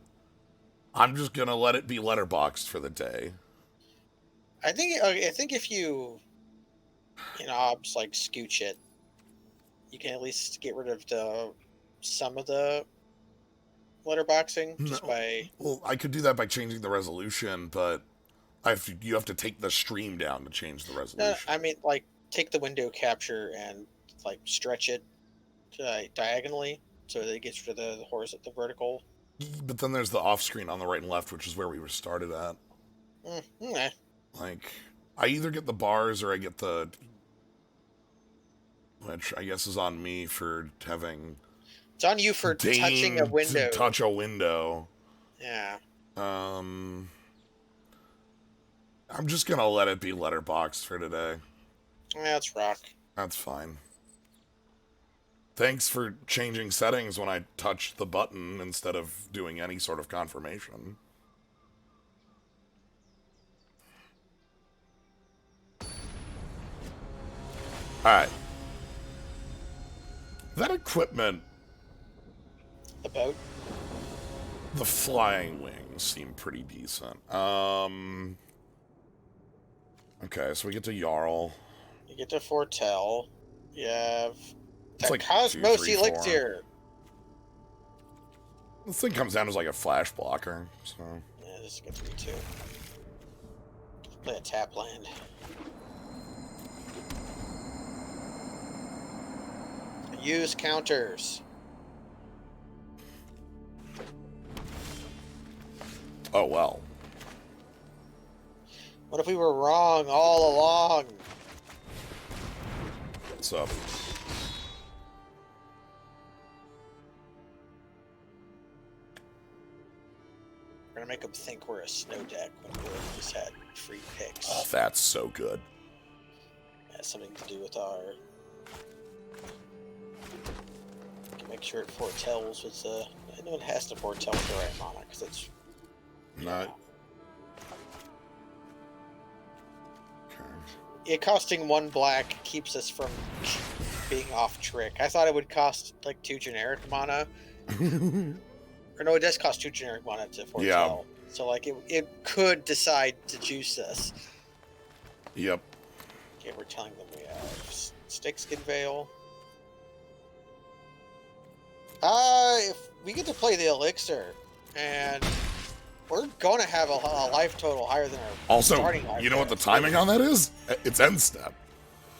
Speaker 2: I'm just gonna let it be letterboxed for the day.
Speaker 1: I think if you knobs like scooch it, you can at least get rid of some of the letterboxing just
Speaker 2: No.
Speaker 1: by...
Speaker 2: Well, I could do that by changing the resolution, but you have to take the stream down to change the
Speaker 1: No,
Speaker 2: resolution.
Speaker 1: I mean, like, take the window capture and, like, stretch it diagonally so that it gets rid of the horizontal, the vertical.
Speaker 2: But then there's the off-screen on the right and left, which is where we were started at.
Speaker 1: Okay.
Speaker 2: Like, I either get the bars or I get the... Which I guess is on me for having...
Speaker 1: It's on you for touching a window.
Speaker 2: To touch a window.
Speaker 1: Yeah.
Speaker 2: I'm just gonna let it be letterboxed for today.
Speaker 1: Yeah, that's rock.
Speaker 2: That's fine. Thanks for changing settings when I touched the button instead of doing any sort of confirmation. Alright. That equipment...
Speaker 1: The boat?
Speaker 2: The flying wings seem pretty decent. Okay, so we get to Jarl.
Speaker 1: You get to foretell. You have...
Speaker 2: It's like
Speaker 1: Cosmos
Speaker 2: 2, 3, 4.
Speaker 1: Elixir.
Speaker 2: This thing comes down as like a flash blocker, so...
Speaker 1: Yeah, this is good for me too. Play a tap land. Use counters.
Speaker 2: Oh, well.
Speaker 1: What if we were wrong all along?
Speaker 2: What's up?
Speaker 1: We're gonna make them think we're a snow deck when we just had free picks.
Speaker 2: Oh, that's so good.
Speaker 1: It has something to do with our... We can make sure it foretells with the... I know it has to foretell with the right mana, because it's...
Speaker 2: Not...
Speaker 1: It costing 1 black keeps us from being off trick. I thought it would cost like 2 generic mana. Or no, it does cost 2 generic mana to foretell. Yeah. So like it could decide to juice us.
Speaker 2: Yep.
Speaker 1: Okay, we're telling them we have Stickskin Veil. If we get to play the Elixir, and we're going to have a life total higher than our starting life.
Speaker 2: You know what the timing on that is? It's end step.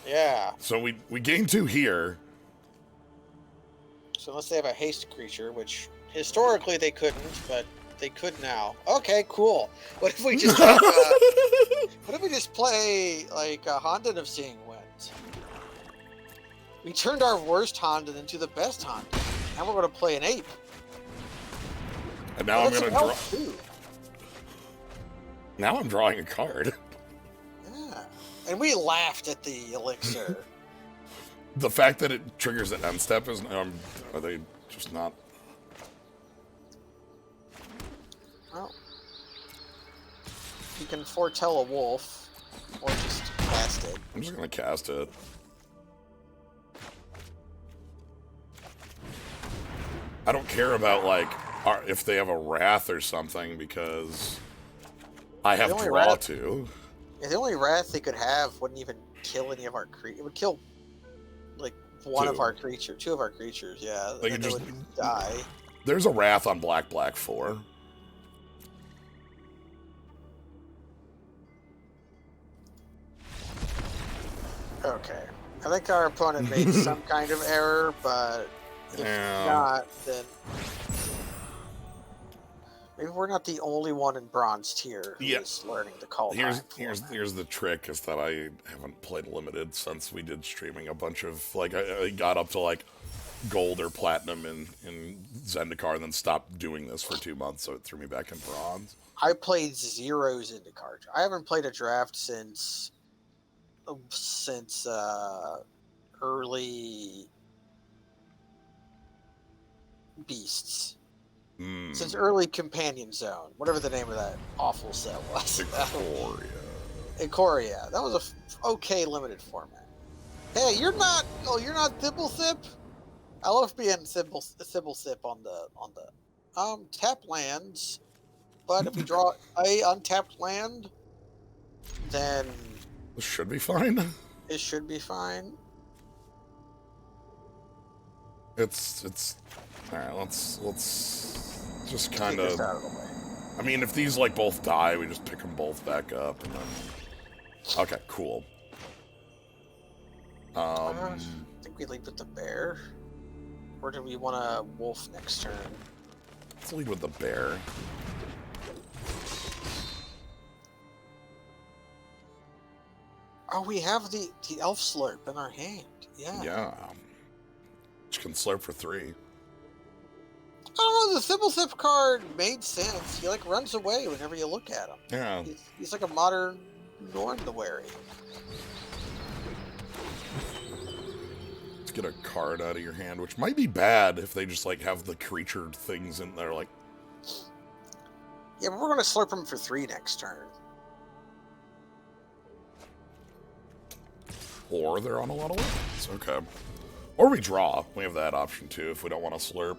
Speaker 1: Yeah.
Speaker 2: So we gain 2 here.
Speaker 1: So unless they have a haste creature, which historically they couldn't, but they could now. Okay, cool. What if we just have, what if we just play like a Honden of Seeing Winds? We turned our worst Honden into the best Honden. Now we're going to play an ape.
Speaker 2: And now I'm going to draw. Now I'm drawing a card.
Speaker 1: Yeah. And we laughed at the Elixir.
Speaker 2: The fact that it triggers an end step is, are they just not?
Speaker 1: Well, you can foretell a wolf, or just cast it.
Speaker 2: I'm just gonna cast it. I don't care about like if they have a wrath or something because I have draw
Speaker 1: wrath,
Speaker 2: to.
Speaker 1: Yeah, the only wrath they could have wouldn't even kill any of our creatures. It would kill one of our creatures, two of our creatures, yeah,
Speaker 2: They
Speaker 1: then
Speaker 2: can
Speaker 1: they
Speaker 2: just...
Speaker 1: would die.
Speaker 2: There's a Wrath on black, black 4.
Speaker 1: Okay. I think our opponent made some kind of error, but if not, then maybe we're not the only one in bronze tier who is learning the Kaldheim.
Speaker 2: Here's the trick, is that I haven't played limited since we did streaming a bunch of, like, I got up to, like, gold or platinum in Zendikar and then stopped doing this for 2 months, so it threw me back in bronze.
Speaker 1: I played zero Zendikar. I haven't played a draft since early beasts. Since early companion zone, whatever the name of that awful set was. Ikoria. That was a okay limited format. Hey, you're not Thibblethip? I love being Thibblethip on the tap lands. But if we draw a untapped land, then
Speaker 2: this should be fine.
Speaker 1: It should be fine.
Speaker 2: It's alright, let's just kind of...
Speaker 1: out of the way.
Speaker 2: I mean, if these, like, both die, we just pick them both back up, and then... Okay, cool.
Speaker 1: I think we lead with the bear. Or do we want a wolf next turn?
Speaker 2: Let's lead with the bear.
Speaker 1: Oh, we have the elf slurp in our hand. Yeah.
Speaker 2: Yeah. Which can slurp for 3.
Speaker 1: I don't know, the Thibblethip card made sense. He, like, runs away whenever you look at him.
Speaker 2: Yeah.
Speaker 1: He's like a modern Norn the Wary.
Speaker 2: Let's get a card out of your hand, which might be bad if they just, like, have the creature things in there, like...
Speaker 1: Yeah, but we're going to slurp him for 3 next turn.
Speaker 2: Or they're on a lot of weapons. Okay. Or we draw. We have that option, too, if we don't want to slurp.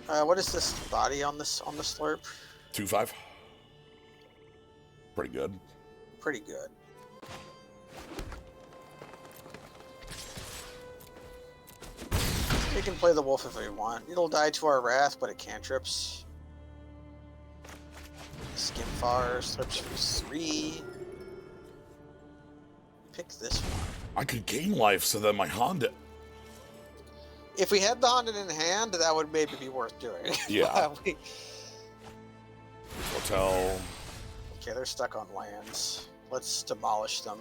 Speaker 1: What is this body on the slurp?
Speaker 2: 2/5. Pretty good.
Speaker 1: Pretty good. We can play the wolf if we want. It'll die to our wrath, but it cantrips. Skimfar slurps for 3. Pick this one.
Speaker 2: I could gain life, so then my Honda...
Speaker 1: If we had the Honda in hand, that would maybe be worth doing.
Speaker 2: Yeah. Hotel.
Speaker 1: Okay, they're stuck on lands. Let's demolish them.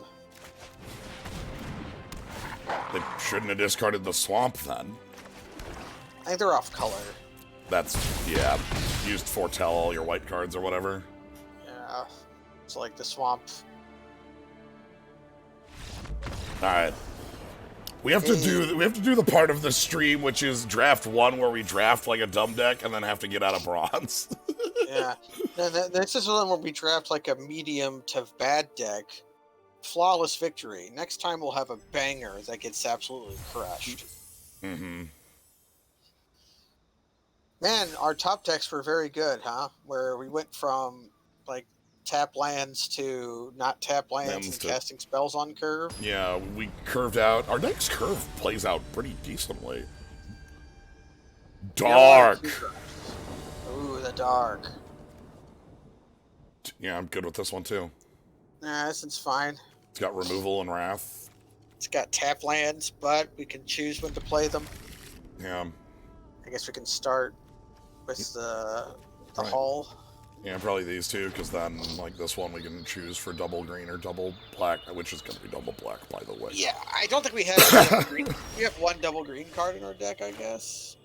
Speaker 2: They shouldn't have discarded the swamp, then.
Speaker 1: I think they're off color.
Speaker 2: That's... yeah. Used foretell all your white cards or whatever.
Speaker 1: Yeah. It's like the swamp...
Speaker 2: Alright. We have to do the part of the stream which is draft 1 where we draft like a dumb deck and then have to get out of bronze.
Speaker 1: Yeah. This is one where we draft like a medium to bad deck. Flawless victory. Next time we'll have a banger that gets absolutely crushed.
Speaker 2: Mm-hmm.
Speaker 1: Man, our top decks were very good, huh? Where we went from like tap lands to not tap lands and casting spells on curve.
Speaker 2: Yeah, we curved out. Our deck's curve plays out pretty decently. Dark!
Speaker 1: Ooh, the dark.
Speaker 2: Yeah, I'm good with this one too.
Speaker 1: Nah, this one's fine.
Speaker 2: It's got removal and wrath.
Speaker 1: It's got tap lands, but we can choose when to play them.
Speaker 2: Yeah.
Speaker 1: I guess we can start with the hull.
Speaker 2: Yeah, probably these two, because then, like, this one we can choose for double green or double black, which is going to be double black, by the way.
Speaker 1: Yeah, I don't think we have green. We have 1 double green card in our deck, I guess.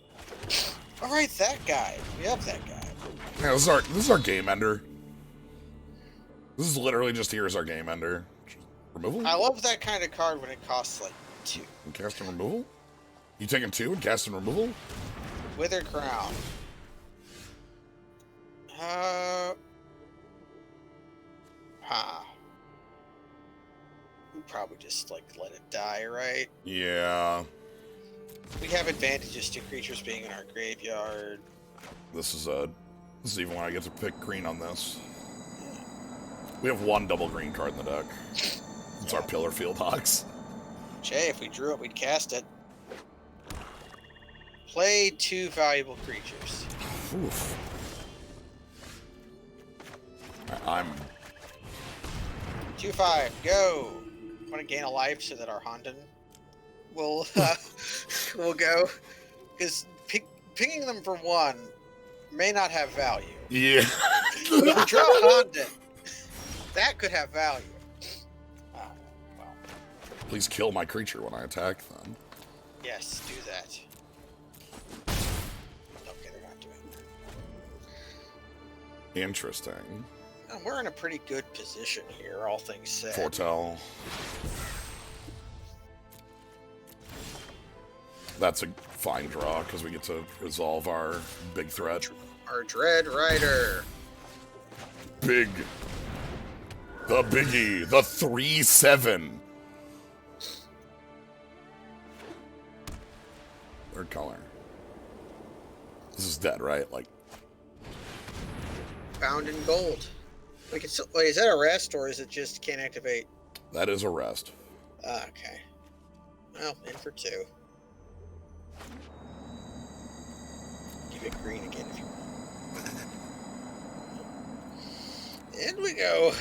Speaker 1: All right, that guy. We have that guy.
Speaker 2: Yeah, this is our game ender. This is literally just here as our game ender. Removal?
Speaker 1: I love that kind of card when it costs, like, 2.
Speaker 2: And cast and removal? You taking 2 and cast and removal?
Speaker 1: Wither Crown. We probably just, like, let it die, right?
Speaker 2: Yeah.
Speaker 1: We have advantages to creatures being in our graveyard.
Speaker 2: This is even when I get to pick green on this. We have 1 double green card in the deck. It's our Pillar Field Hogs.
Speaker 1: Jay, if we drew it, we'd cast it. Play 2 valuable creatures.
Speaker 2: Oof. I'm
Speaker 1: 2/5. Go. Want to gain a life so that our Honden will will go, because pinging them for 1 may not have value.
Speaker 2: yeah.
Speaker 1: But if we draw Honden, that could have value. Well.
Speaker 2: Please kill my creature when I attack them.
Speaker 1: Yes, do that. Okay, they're not doing that.
Speaker 2: Interesting.
Speaker 1: We're in a pretty good position here, all things said.
Speaker 2: Foretell. That's a fine draw because we get to resolve our big threat.
Speaker 1: Our Dread Rider.
Speaker 2: Big. The biggie. The 3/7. Third color. This is dead, right? Like.
Speaker 1: Bound in gold. We can still, wait, is that a rest or is it just can't activate?
Speaker 2: That is a rest.
Speaker 1: Okay. Well, in for 2. Give it green again if you want. In we go.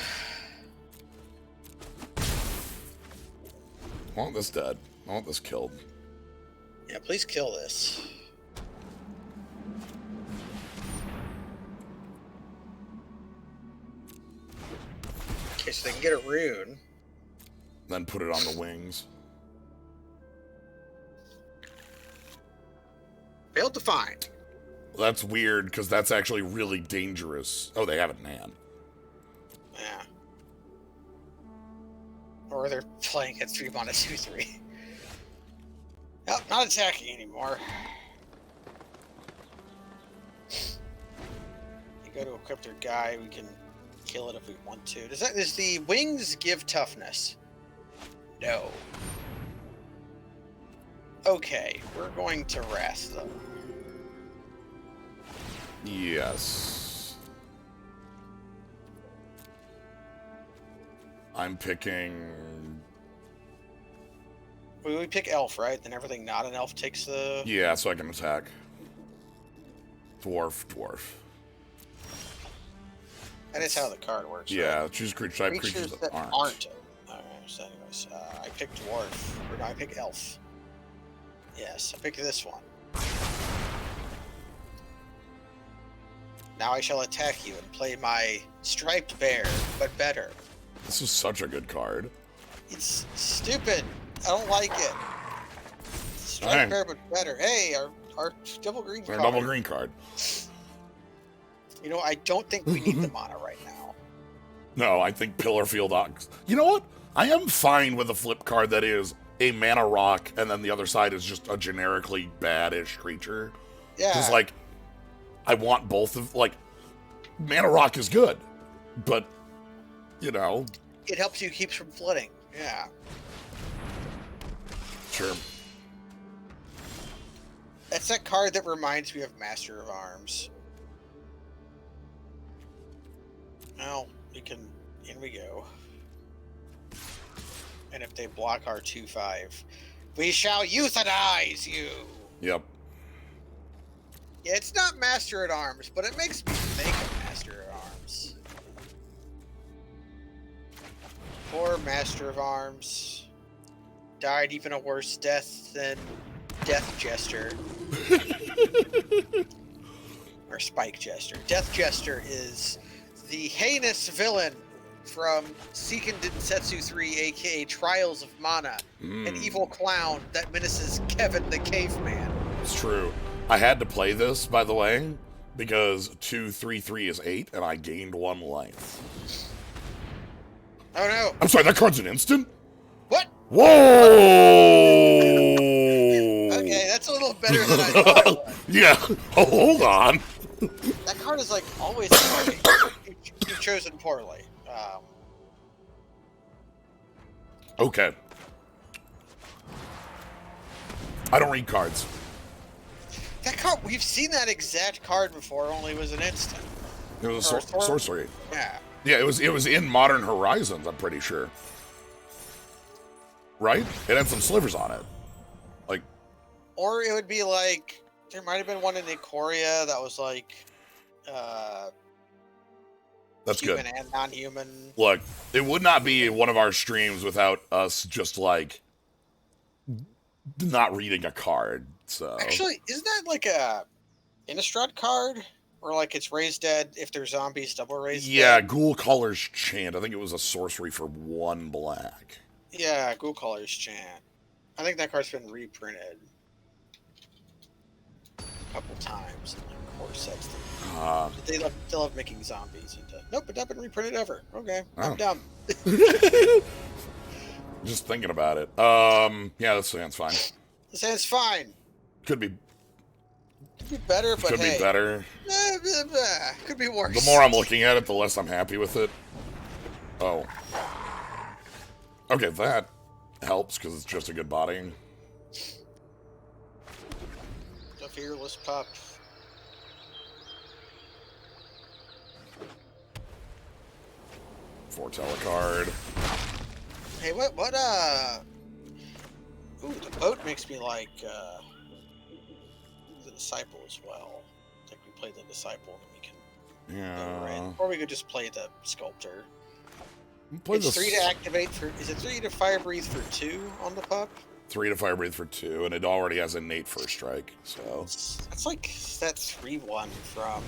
Speaker 2: I want this dead. I want this killed.
Speaker 1: Yeah, please kill this. Okay, so they can get a rune.
Speaker 2: Then put it on the wings.
Speaker 1: Failed to find.
Speaker 2: That's weird, because that's actually really dangerous. Oh, they have it in hand.
Speaker 1: Yeah. Or they're playing at 3 mana 2/3. Nope, not attacking anymore. You go to equip their guy, we can kill it if we want to. Does the wings give toughness? No. Okay, we're going to wrath them.
Speaker 2: Yes. I'm picking...
Speaker 1: We pick elf, right? Then everything not an elf takes the...
Speaker 2: Yeah, so I can attack. Dwarf.
Speaker 1: That is how the card works.
Speaker 2: Yeah,
Speaker 1: right?
Speaker 2: choose creature type, creatures that aren't.
Speaker 1: Alright, so anyways, I pick dwarf. Or no, I pick elf. Yes, I pick this one. Now I shall attack you and play my striped bear, but better.
Speaker 2: This is such a good card.
Speaker 1: It's stupid. I don't like it. Striped bear, but better. Hey, our double green card.
Speaker 2: Our double green card.
Speaker 1: You know, I don't think we need the mana right now.
Speaker 2: No, I think Pillarfield Ox. You know what? I am fine with a flip card that is a mana rock, and then the other side is just a generically bad-ish creature.
Speaker 1: Yeah.
Speaker 2: Because, like, I want both of, like, mana rock is good, but, you know.
Speaker 1: It helps you keep from flooding. Yeah.
Speaker 2: Sure.
Speaker 1: That's that card that reminds me of Master of Arms. Well, we can... In we go. And if they block our 2/5, we shall euthanize you!
Speaker 2: Yep.
Speaker 1: Yeah, it's not Master at Arms, but it makes me think of Master at Arms. Poor Master of Arms. Died even a worse death than Death Jester. Or Spike Jester. Death Jester is the heinous villain from Seiken Densetsu 3, aka Trials of Mana, an evil clown that menaces Kevin the Caveman.
Speaker 2: It's true. I had to play this, by the way, because 2/3/3 is 8, and I gained 1 life.
Speaker 1: Oh no!
Speaker 2: I'm sorry, that card's an instant?
Speaker 1: What?
Speaker 2: Whoa!
Speaker 1: Okay, that's a little better than I thought it was.
Speaker 2: Yeah, oh, hold on.
Speaker 1: That card is like always you've chosen poorly.
Speaker 2: Okay. I don't read cards.
Speaker 1: That card, we've seen that exact card before, only it was an instant.
Speaker 2: It was a sorcery.
Speaker 1: Yeah.
Speaker 2: Yeah, it was in Modern Horizons, I'm pretty sure. Right? It had some slivers on it. Like...
Speaker 1: Or it would be like There might have been one in Ikoria that was like uh,
Speaker 2: That's good.
Speaker 1: human and non-human.
Speaker 2: Look, it would not be one of our streams without us just like not reading a card. So
Speaker 1: Actually, isn't that like a Innistrad card? Or like it's raised dead if they're zombies, double raised
Speaker 2: yeah,
Speaker 1: dead?
Speaker 2: Ghoul Caller's Chant. I think it was a sorcery for 1 black.
Speaker 1: Yeah, Ghoul Caller's Chant. I think that card's been reprinted a couple times in like core sets. They love making zombies into. Nope, but not been reprinted ever. Okay, I'm
Speaker 2: Oh.
Speaker 1: dumb.
Speaker 2: Just thinking about it. Yeah, that sounds fine.
Speaker 1: This hand's fine.
Speaker 2: Could be
Speaker 1: Could be better, but
Speaker 2: could be
Speaker 1: hey,
Speaker 2: better.
Speaker 1: could be worse.
Speaker 2: The more I'm looking at it, the less I'm happy with it. Oh. Okay, that helps because it's just a good body.
Speaker 1: The fearless pup.
Speaker 2: Foretell a card.
Speaker 1: Hey, what ooh, the boat makes me like the disciple as well. I think we play the disciple and we can
Speaker 2: Yeah.
Speaker 1: or we could just play the sculptor.
Speaker 2: Play
Speaker 1: It's
Speaker 2: this
Speaker 1: 3 to activate for. Is it 3 to fire breathe for 2 on the pup?
Speaker 2: 3 to fire breathe for 2, and it already has innate first strike. So
Speaker 1: That's like that 3/1 from.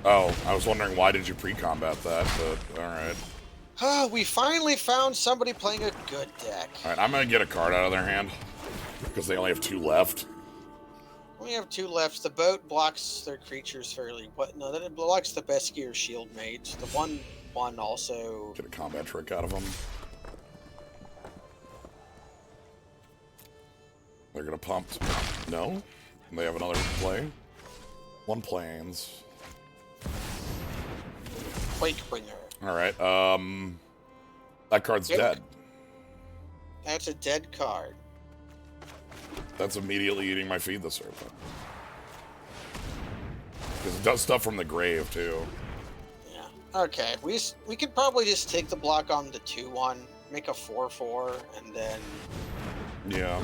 Speaker 2: oh, I was wondering why did you pre-combat that, but all right.
Speaker 1: Oh, we finally found somebody playing a good deck.
Speaker 2: All right, I'm gonna get a card out of their hand because they only have 2 left.
Speaker 1: We have 2 left. The boat blocks their creatures fairly. What? No, then it blocks the Beskier Shield Mage. The 1/1 also.
Speaker 2: Get a combat trick out of them. They're gonna pump. No, they have another play. 1 planes.
Speaker 1: Quakebringer.
Speaker 2: All right. That card's dead.
Speaker 1: That's a dead card.
Speaker 2: That's immediately eating my Feed the Serpent. Because it does stuff from the grave too.
Speaker 1: Yeah. Okay. We could probably just take the block on the 2/1, make a 4/4, and then.
Speaker 2: Yeah.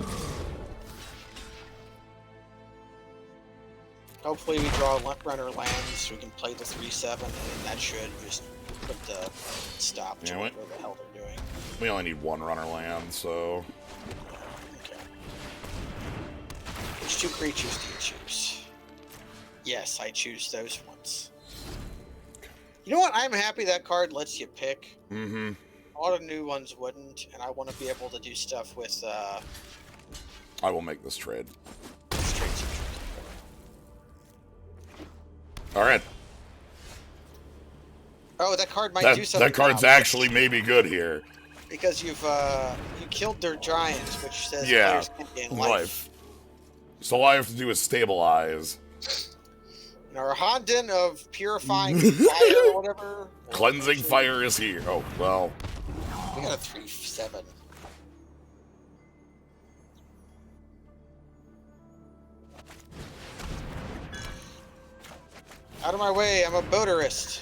Speaker 1: Hopefully we draw runner lands so we can play the 3/7, and that should just put the stop to
Speaker 2: Yeah,
Speaker 1: whatever the hell they're doing.
Speaker 2: We only need 1 runner land, so
Speaker 1: Okay. Which 2 creatures do you choose? Yes, I choose those ones. You know what? I'm happy that card lets you pick.
Speaker 2: mm-hmm.
Speaker 1: A lot of new ones wouldn't, and I want to be able to do stuff with
Speaker 2: I will make this trade.
Speaker 1: straight to.
Speaker 2: All right.
Speaker 1: Oh, that card might do something.
Speaker 2: That card's
Speaker 1: now,
Speaker 2: actually maybe good here.
Speaker 1: because you killed their giants, which says
Speaker 2: Yeah,
Speaker 1: players can gain life.
Speaker 2: So all I have to do is stabilize.
Speaker 1: And our Honden of purifying fire or whatever.
Speaker 2: Cleansing fire is here. Oh, well.
Speaker 1: We got a 3/7. Out of my way, I'm a boaterist.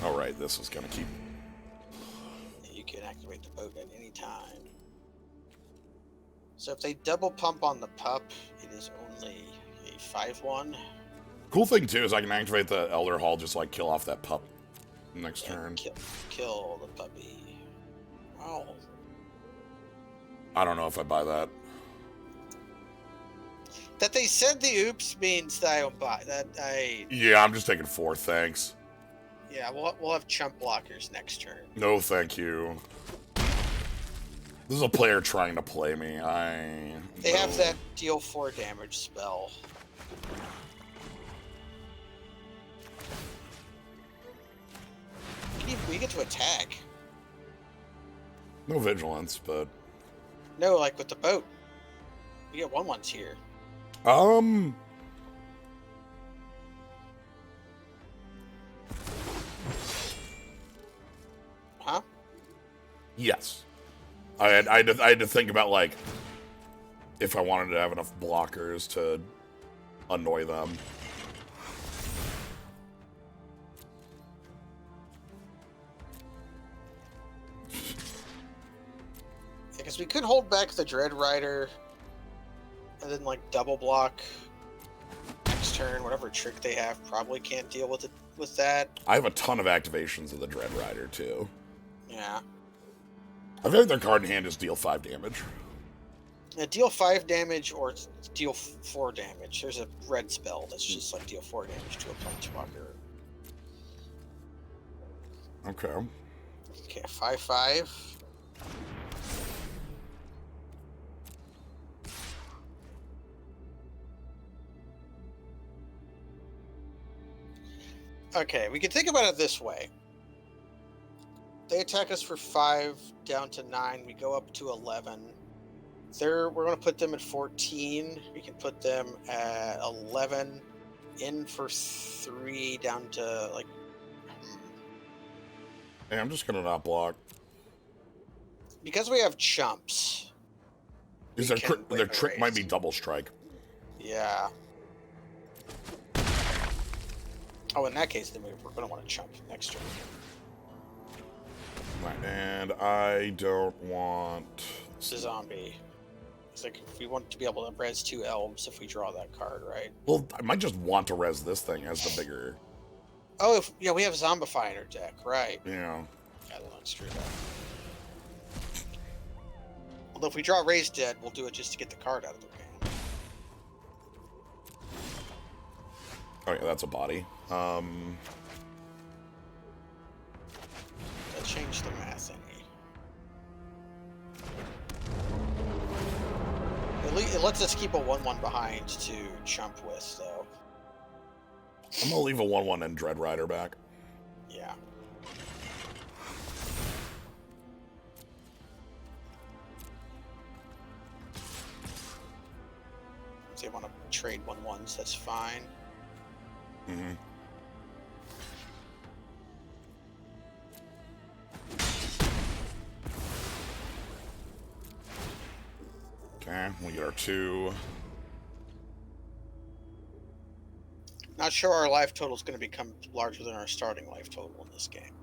Speaker 2: All right, this is going to keep...
Speaker 1: You can activate the boat at any time. So if they double pump on the pup, it is only a 5/1.
Speaker 2: Cool thing, too, is I can activate the Elder Hall, just, like, kill off that pup next turn.
Speaker 1: Kill the puppy. Oh.
Speaker 2: I don't know if I buy that.
Speaker 1: That they said the oops means that I don't buy that.
Speaker 2: Yeah, I'm just taking 4, thanks.
Speaker 1: Yeah, we'll have chump blockers next turn.
Speaker 2: No, thank you. This is a player trying to play me.
Speaker 1: They have that deal 4 damage spell. We get to attack.
Speaker 2: No vigilance, but...
Speaker 1: No, like with the boat. We get 1/1s here. Huh?
Speaker 2: Yes. I had to think about, like, if I wanted to have enough blockers to annoy them.
Speaker 1: Because we could hold back the Dread Rider and then like double block next turn. Whatever trick they have probably can't deal with it with that.
Speaker 2: I have a ton of activations of the Dread Rider too.
Speaker 1: Yeah.
Speaker 2: I feel like their card in hand is deal 5 damage.
Speaker 1: Yeah, deal 5 damage or deal 4 damage. There's a red spell that's just like deal 4 damage to a planeswalker.
Speaker 2: Okay.
Speaker 1: Okay, 5/5. Okay, we can think about it this way. They attack us for 5 down to 9. We go up to 11. We're going to put them at 14. We can put them at 11. In for 3 down to like.
Speaker 2: Hey, I'm just gonna not block.
Speaker 1: Because we have chumps.
Speaker 2: Is their trick might be double strike.
Speaker 1: Yeah. Oh, in that case, then we're going to want to chump next turn.
Speaker 2: Right, and I don't want...
Speaker 1: It's a zombie. It's like if we want to be able to res 2 elves if we draw that card, right?
Speaker 2: Well, I might just want to res this thing as the bigger...
Speaker 1: Oh, yeah, we have Zombify in our deck, right?
Speaker 2: Yeah.
Speaker 1: Yeah, let's screw that. Although if we draw Raise Dead, we'll do it just to get the card out of the game.
Speaker 2: Oh yeah, that's a body.
Speaker 1: That changed the math any. It lets us keep a 1/1 behind to chump with, though.
Speaker 2: I'm gonna leave a 1/1 and Dread Rider back.
Speaker 1: Yeah. If they want to trade 1/1s, that's fine.
Speaker 2: Mm-hmm. Okay, we get our 2.
Speaker 1: Not sure our life total is going to become larger than our starting life total in this game.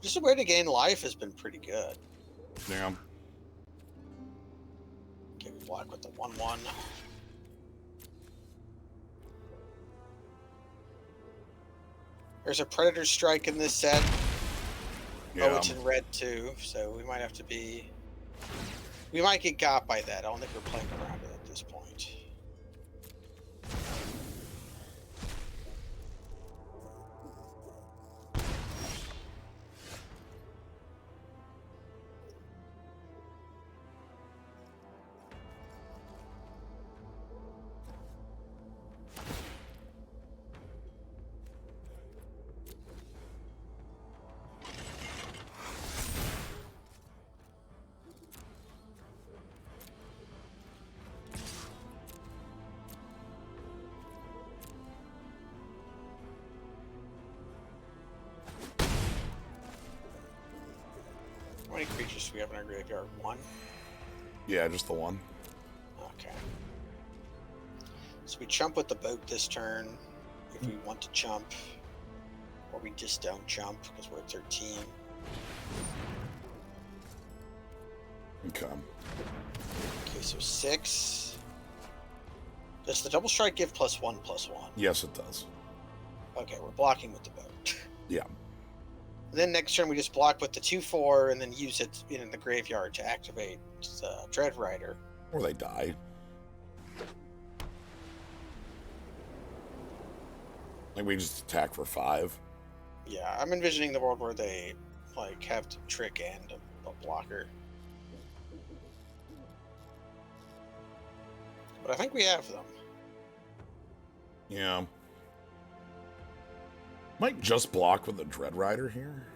Speaker 1: Just a way to gain life has been pretty good.
Speaker 2: Yeah.
Speaker 1: Okay, we block with the 1/1. There's a Predator Strike in this set.
Speaker 2: Yeah.
Speaker 1: Oh, it's in red too, so we might have to be... We might get got by that. I don't think we're playing around it at this point. How many creatures do we have in our graveyard? 1?
Speaker 2: Yeah, just the 1.
Speaker 1: Okay. So we jump with the boat this turn if we want to jump, or we just don't jump because we're at 13.
Speaker 2: Okay.
Speaker 1: Okay, so 6. Does the double strike give +1/+1?
Speaker 2: Yes, it does.
Speaker 1: Okay, we're blocking with the boat.
Speaker 2: Yeah.
Speaker 1: And then next turn we just block with the 2/4 and then use it in the graveyard to activate the Dread Rider.
Speaker 2: Or they die. Like we just attack for 5.
Speaker 1: Yeah, I'm envisioning the world where they like have to trick and a blocker. But I think we have them.
Speaker 2: Yeah. Might just block with the Dread Rider here.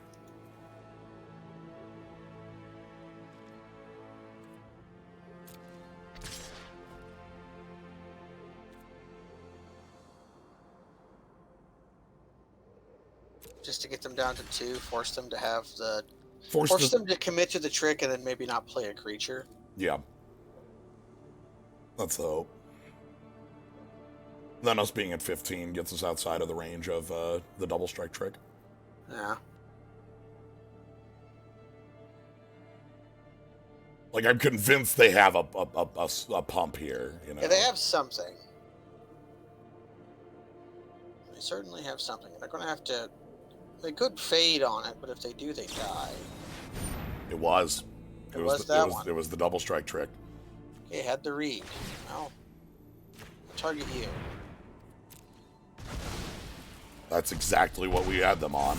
Speaker 1: Just to get them down to 2, force them to have the...
Speaker 2: Force
Speaker 1: them to commit to the trick and then maybe not play a creature.
Speaker 2: Yeah. That's the hope. Then us being at 15 gets us outside of the range of the double strike trick.
Speaker 1: Yeah.
Speaker 2: Like, I'm convinced they have a pump here, you know?
Speaker 1: Yeah, they have something. They certainly have something. They're going to have to... They could fade on it, but if they do, they die.
Speaker 2: It was.
Speaker 1: It was that
Speaker 2: It
Speaker 1: one.
Speaker 2: was the double strike trick.
Speaker 1: Okay, had the read. Well, target you.
Speaker 2: That's exactly what we had them on.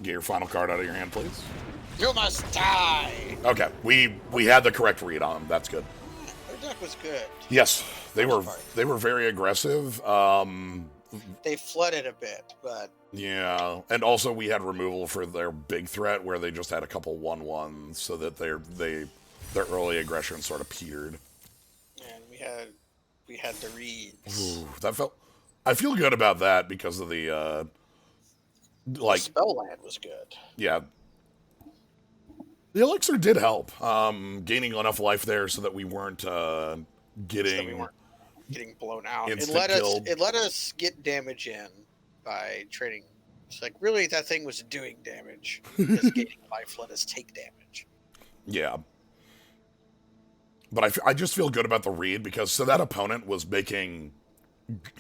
Speaker 2: Get your final card out of your hand, please.
Speaker 1: You must die!
Speaker 2: Okay, we had the correct read on them. That's good.
Speaker 1: Their deck was good.
Speaker 2: Yes, they were
Speaker 1: Part.
Speaker 2: very aggressive.
Speaker 1: They flooded a bit, but
Speaker 2: Yeah, and also we had removal for their big threat where they just had a couple 1/1s so that their early aggression sort of petered.
Speaker 1: and we had the reads.
Speaker 2: Ooh, that felt. I feel good about that because of the
Speaker 1: The spell land was good.
Speaker 2: yeah. The elixir did help, gaining enough life there so that we weren't getting
Speaker 1: So we weren't getting blown out.
Speaker 2: instant killed.
Speaker 1: It let us get damage in by trading. It's like really that thing was doing damage because gaining life let us take damage.
Speaker 2: Yeah. But I just feel good about the read because so that opponent was making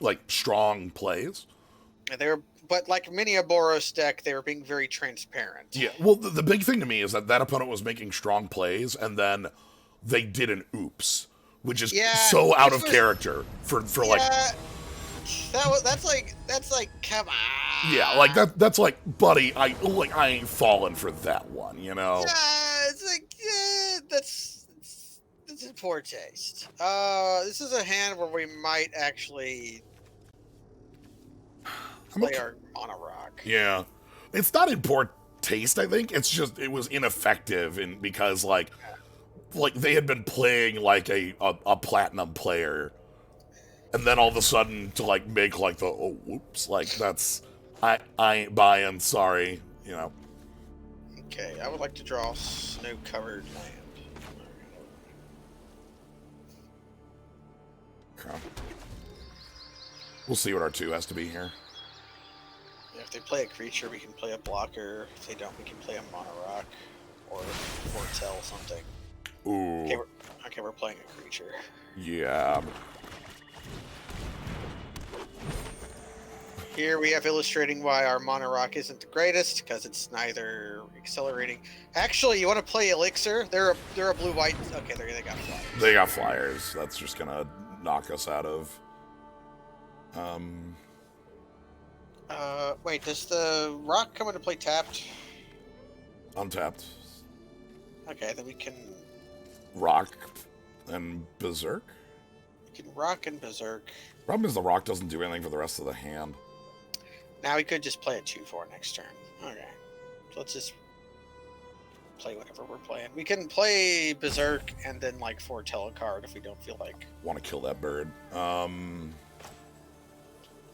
Speaker 2: like strong plays.
Speaker 1: And but like many a Boros deck, they were being very transparent.
Speaker 2: Yeah. Well, the big thing to me is that opponent was making strong plays and then they did an oops, which is so out of character for like.
Speaker 1: That's like come on.
Speaker 2: Yeah, like that's like, buddy, I ain't falling for that one, you know.
Speaker 1: It's like that's in poor taste. This is a hand where we might actually play our Mono Rock.
Speaker 2: Yeah, it's not in poor taste. I think it's just it was ineffective, and because like they had been playing like a platinum player, and then all of a sudden to like make like the oh whoops, like that's I ain't buying. Sorry, you know.
Speaker 1: Okay, I would like to draw snow-covered land.
Speaker 2: Okay. We'll see what our 2 has to be here.
Speaker 1: Yeah, if they play a creature, we can play a blocker. If they don't, we can play a Mono Rock or foretell something.
Speaker 2: Ooh.
Speaker 1: Okay, we're playing a creature.
Speaker 2: Yeah.
Speaker 1: Here we have illustrating why our Mono Rock isn't the greatest, because it's neither accelerating. Actually, you want to play Elixir? They're a blue-white. Okay, they got flyers.
Speaker 2: They got flyers. That's just gonna knock us out of.
Speaker 1: Wait, does the rock come into play tapped?
Speaker 2: Untapped.
Speaker 1: Okay, then we can
Speaker 2: Rock and Berserk.
Speaker 1: we can rock and berserk.
Speaker 2: Problem is the rock doesn't do anything for the rest of the hand.
Speaker 1: Now we could just play a 2/4 next turn. Okay, so let's just play whatever we're playing. We can play berserk and then like foretell a card if we don't feel like.
Speaker 2: Want to kill that bird.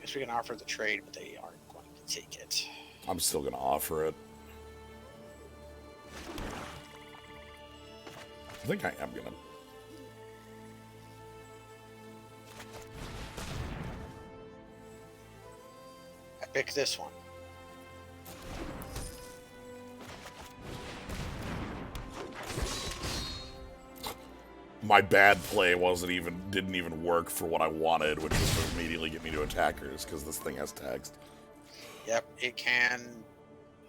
Speaker 1: Guess we can offer the trade, but they aren't going to take it.
Speaker 2: I'm still gonna offer it. I think I am gonna.
Speaker 1: I pick this one.
Speaker 2: My bad play didn't even work for what I wanted, which was to immediately get me to attackers because this thing has text.
Speaker 1: Yep, it can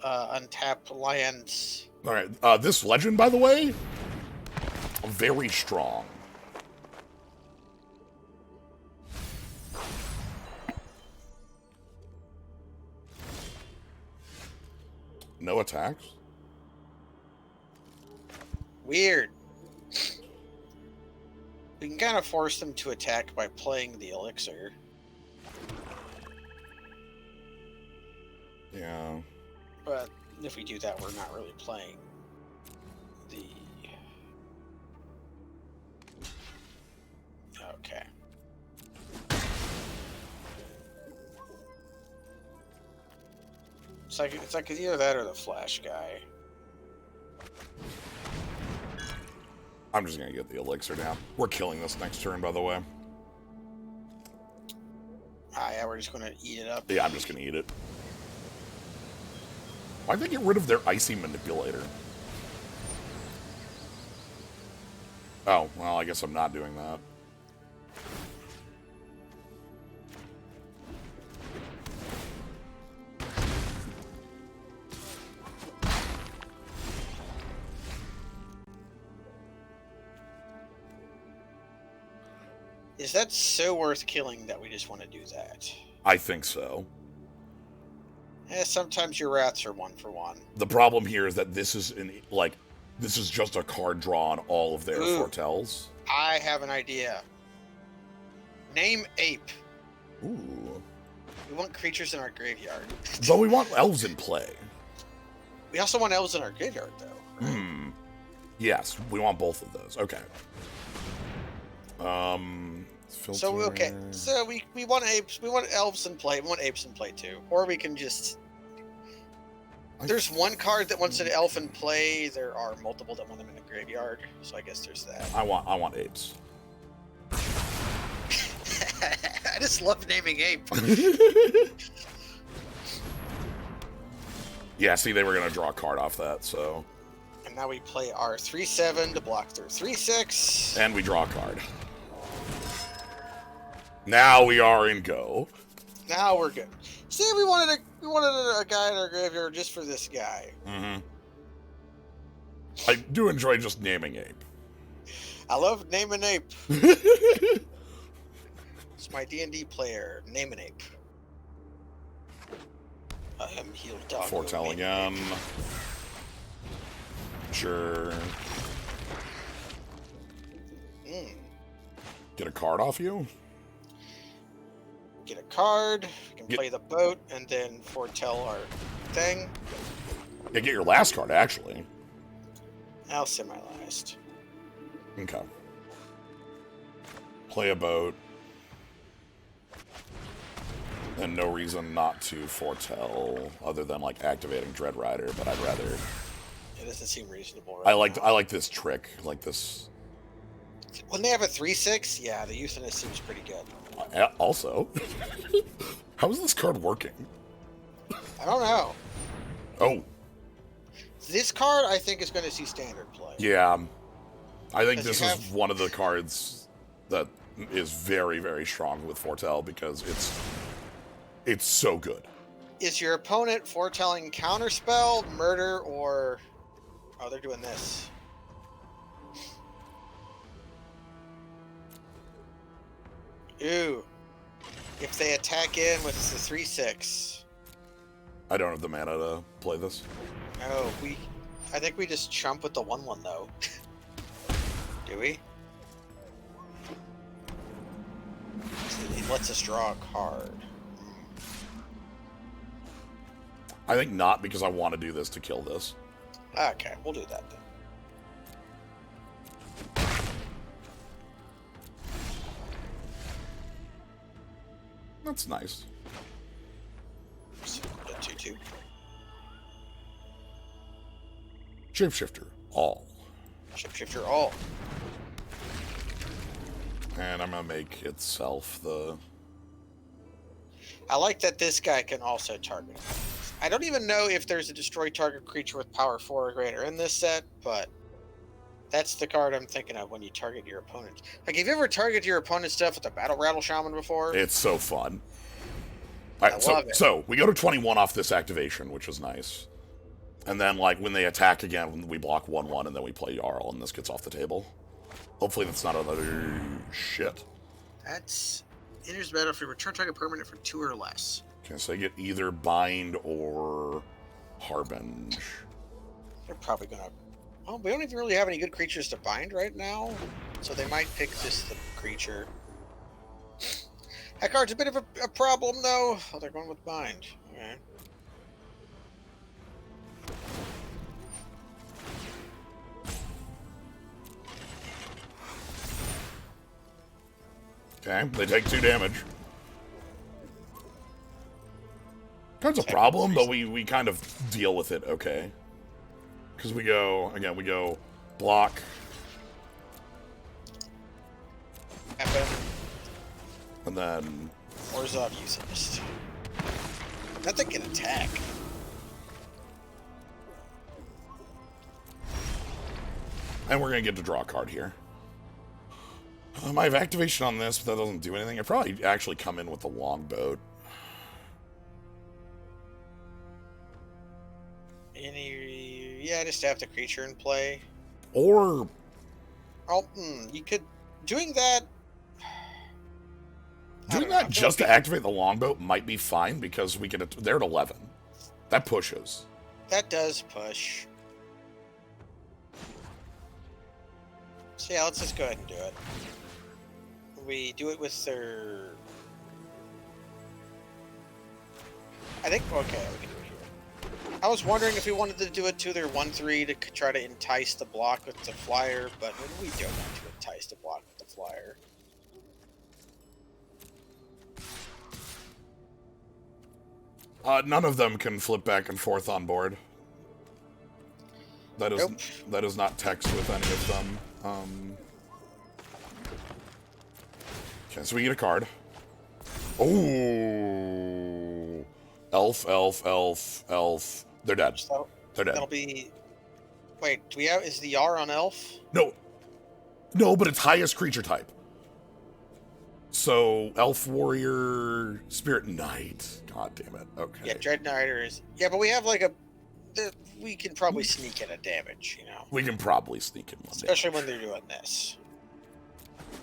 Speaker 1: untap lands.
Speaker 2: All right, this legend, by the way, very strong. No attacks.
Speaker 1: Weird. We can kind of force them to attack by playing the elixir.
Speaker 2: Yeah.
Speaker 1: But if we do that, we're not really playing the... Okay. It's like either that or the flash guy.
Speaker 2: I'm just gonna get the elixir down. We're killing this next turn, by the way.
Speaker 1: Ah, yeah, we're just gonna eat it up.
Speaker 2: Yeah, I'm just gonna eat it. Why'd they get rid of their icy manipulator? Oh, well, I guess I'm not doing that.
Speaker 1: Is that so worth killing that we just want to do that?
Speaker 2: I think so.
Speaker 1: Sometimes your wraths are 1-for-1.
Speaker 2: The problem here is that this is this is just a card draw on all of their
Speaker 1: Ooh,
Speaker 2: foretells.
Speaker 1: I have an idea. Name Ape.
Speaker 2: Ooh.
Speaker 1: We want creatures in our graveyard.
Speaker 2: But we want elves in play.
Speaker 1: We also want elves in our graveyard, though.
Speaker 2: Hmm. Yes, we want both of those. Okay. Filter.
Speaker 1: So okay, so we want apes. We want elves in play. We want apes in play too, or we can just. There's one card that wants an elf in play. There are multiple that want them in the graveyard. So I guess there's that.
Speaker 2: I want apes.
Speaker 1: I just love naming ape.
Speaker 2: Yeah, see, they were gonna draw a card off that, so.
Speaker 1: And now we play our 3/7 to block their 3/6.
Speaker 2: And we draw a card. Now we are in go.
Speaker 1: Now we're good. See, we wanted a guy in our graveyard just for this guy.
Speaker 2: Mm-hmm. I do enjoy just naming ape.
Speaker 1: I love naming ape. It's my D&D player. Name an ape. I am healed dog.
Speaker 2: Foretell again. Sure. Get a card off you?
Speaker 1: Get a card. We can play the boat and then foretell our thing.
Speaker 2: Yeah, get your last card, actually.
Speaker 1: I'll say my last.
Speaker 2: Okay. Play a boat. And no reason not to foretell other than like activating Dread Rider, but I'd rather.
Speaker 1: It doesn't seem reasonable. Right
Speaker 2: I like this trick, like this.
Speaker 1: When they have a 3/6, yeah, the use in it seems pretty good.
Speaker 2: Also, how is this card working?
Speaker 1: I don't know.
Speaker 2: Oh,
Speaker 1: this card I think is going to see standard play.
Speaker 2: yeah. I think this is one of the cards that is very, very strong with foretell because it's so good.
Speaker 1: Is your opponent foretelling counterspell, murder, or oh, they're doing this? Ooh. If they attack in with the 3/6.
Speaker 2: I don't have the mana to play this.
Speaker 1: No, I think we just chump with the 1/1 though. Do we? It lets us draw a card.
Speaker 2: I think not because I want to do this to kill this.
Speaker 1: Okay, we'll do that then.
Speaker 2: That's nice.
Speaker 1: 2/2.
Speaker 2: Shapeshifter, all.
Speaker 1: Shapeshifter all.
Speaker 2: And I'm gonna make itself the.
Speaker 1: I like that this guy can also target. I don't even know if there's a destroy target creature with power 4 or greater in this set, but that's the card I'm thinking of when you target your opponent. Like, have you ever targeted your opponent's stuff with a Battle Rattle Shaman before?
Speaker 2: It's so fun. All right,
Speaker 1: I love it.
Speaker 2: So we go to 21 off this activation, which is nice. And then, like, when they attack again, we block 1/1, and then we play Jarl, and this gets off the table. Hopefully that's not another shit.
Speaker 1: That's enters the battlefield. Return target permanent for 2 or less.
Speaker 2: Okay, so I get either Bind or Harbinge.
Speaker 1: They're probably gonna. Oh, we don't even really have any good creatures to bind right now, so they might pick just the creature. That card's a bit of a problem, though. Oh, they're going with bind. Okay.
Speaker 2: Okay, they take 2 damage. Card's a problem, but we kind of deal with it okay. Because we go block. And then.
Speaker 1: Orzhov Usist. Nothing can attack.
Speaker 2: And we're going to get to draw a card here. I have activation on this, but that doesn't do anything. I'd probably actually come in with the longboat.
Speaker 1: Yeah, just have the creature in play.
Speaker 2: Or...
Speaker 1: Oh, you could... Doing that...
Speaker 2: Doing that just to activate the longboat might be fine, because we can... They're at 11. That pushes.
Speaker 1: That does push. So yeah, let's just go ahead and do it. We do it with their... I think... Okay, we can do it here. I was wondering if we wanted to do it to their 1/3 to try to entice the block with the flyer, but we don't want to entice the block with the flyer.
Speaker 2: None of them can flip back and forth on board. That is
Speaker 1: Nope.
Speaker 2: That is not text with any of them. Okay, so we get a card. Oh, elf, elf, elf, elf. They're dead.
Speaker 1: So
Speaker 2: They're dead.
Speaker 1: that'll be... Wait, do we have... Is the R on elf?
Speaker 2: No, but it's highest creature type. So elf, warrior, spirit knight. God damn it. Okay.
Speaker 1: Yeah, Dread Knighter is... Yeah, but we have like a... We can probably sneak in a damage, you know?
Speaker 2: We can probably sneak in one.
Speaker 1: Especially when they're doing this.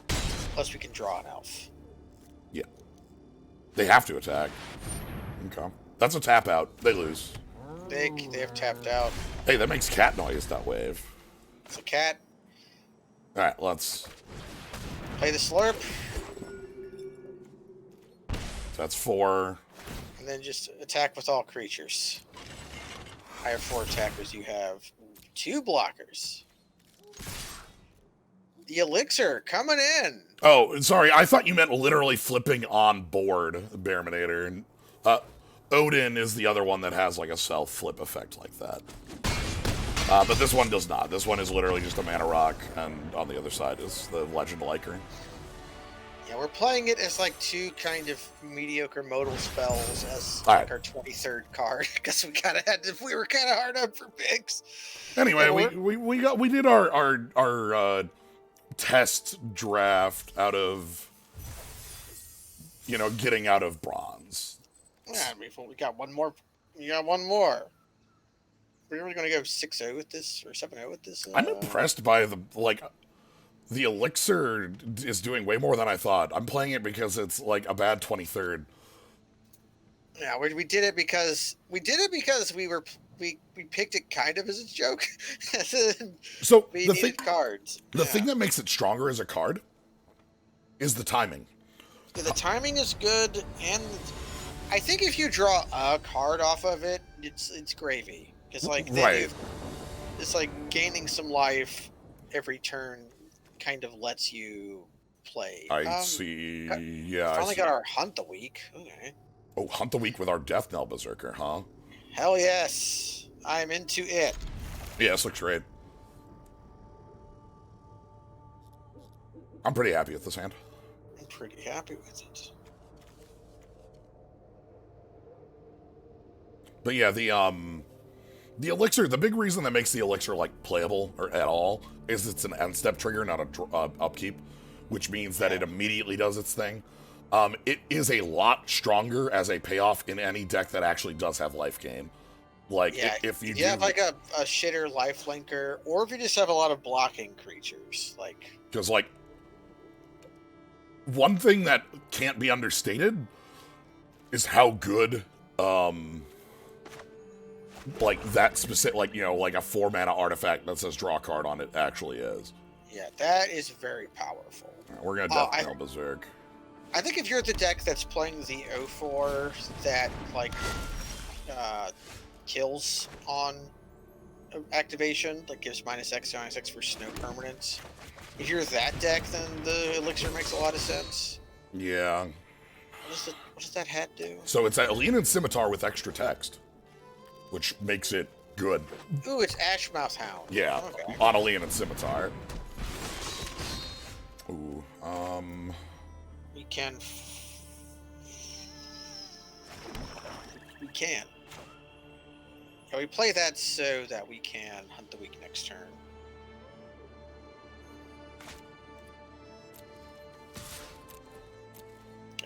Speaker 1: Plus we can draw an elf.
Speaker 2: Yeah. They have to attack. Okay. That's a tap out. They lose.
Speaker 1: They have tapped out.
Speaker 2: Hey, that makes cat noise, that wave.
Speaker 1: It's a cat.
Speaker 2: Alright, let's...
Speaker 1: Play the slurp.
Speaker 2: That's 4.
Speaker 1: And then just attack with all creatures. I have 4 attackers. You have 2 blockers. The elixir coming in.
Speaker 2: Oh, sorry. I thought you meant literally flipping on board, Bearminator. Odin is the other one that has like a self-flip effect like that. But this one does not. This one is literally just a mana rock, and on the other side is the Legend Liker.
Speaker 1: Yeah, we're playing it as like 2 kind of mediocre modal spells as like our 23rd card because we were kind of hard up for picks.
Speaker 2: Anyway, we did our test draft out of getting out of bronze.
Speaker 1: Yeah, we got one more. You got one more. We're going to go 6-0 with this or 7-0 with this.
Speaker 2: I'm impressed by the elixir is doing way more than I thought. I'm playing it because it's like a bad 23rd.
Speaker 1: Yeah, we did it because we picked it kind of as a joke.
Speaker 2: So
Speaker 1: we needed cards.
Speaker 2: The thing that makes it stronger as a card is the timing.
Speaker 1: Yeah, the timing is good, and I think if you draw a card off of it, it's gravy. It's like it's like gaining some life every turn kind of lets you play.
Speaker 2: I see. Yeah.
Speaker 1: Finally got our Hunt the Week. Okay.
Speaker 2: Oh, Hunt the Week with our Death Knell Berserker, huh?
Speaker 1: Hell yes. I'm into it.
Speaker 2: Yeah, this looks great. I'm pretty happy with this hand.
Speaker 1: I'm pretty happy with it.
Speaker 2: But yeah, the elixir, the big reason that makes the elixir like playable or at all is it's an end step trigger, not a upkeep, which means that it immediately does its thing. It is a lot stronger as a payoff in any deck that actually does have life gain. Like if you
Speaker 1: have like a shitter life linker, or if you just have a lot of blocking creatures, like
Speaker 2: because like one thing that can't be understated is how good like that specific, like like a 4 mana artifact that says draw a card on it actually is.
Speaker 1: Yeah, that is very powerful.
Speaker 2: Right, we're gonna Death Knell Berserk.
Speaker 1: I think if you're the deck that's playing the 0/4 that like kills on activation, like gives -X for snow permanents. If you're that deck, then the elixir makes a lot of sense.
Speaker 2: Yeah.
Speaker 1: What does that hat do?
Speaker 2: So it's a Leonin Scimitar with extra text, which makes it good.
Speaker 1: Ooh, it's Ashmouth Hound.
Speaker 2: Yeah,
Speaker 1: okay.
Speaker 2: On a Leonin Scimitar. Ooh,
Speaker 1: We can. Yeah, we play that so that we can Hunt the Week next turn.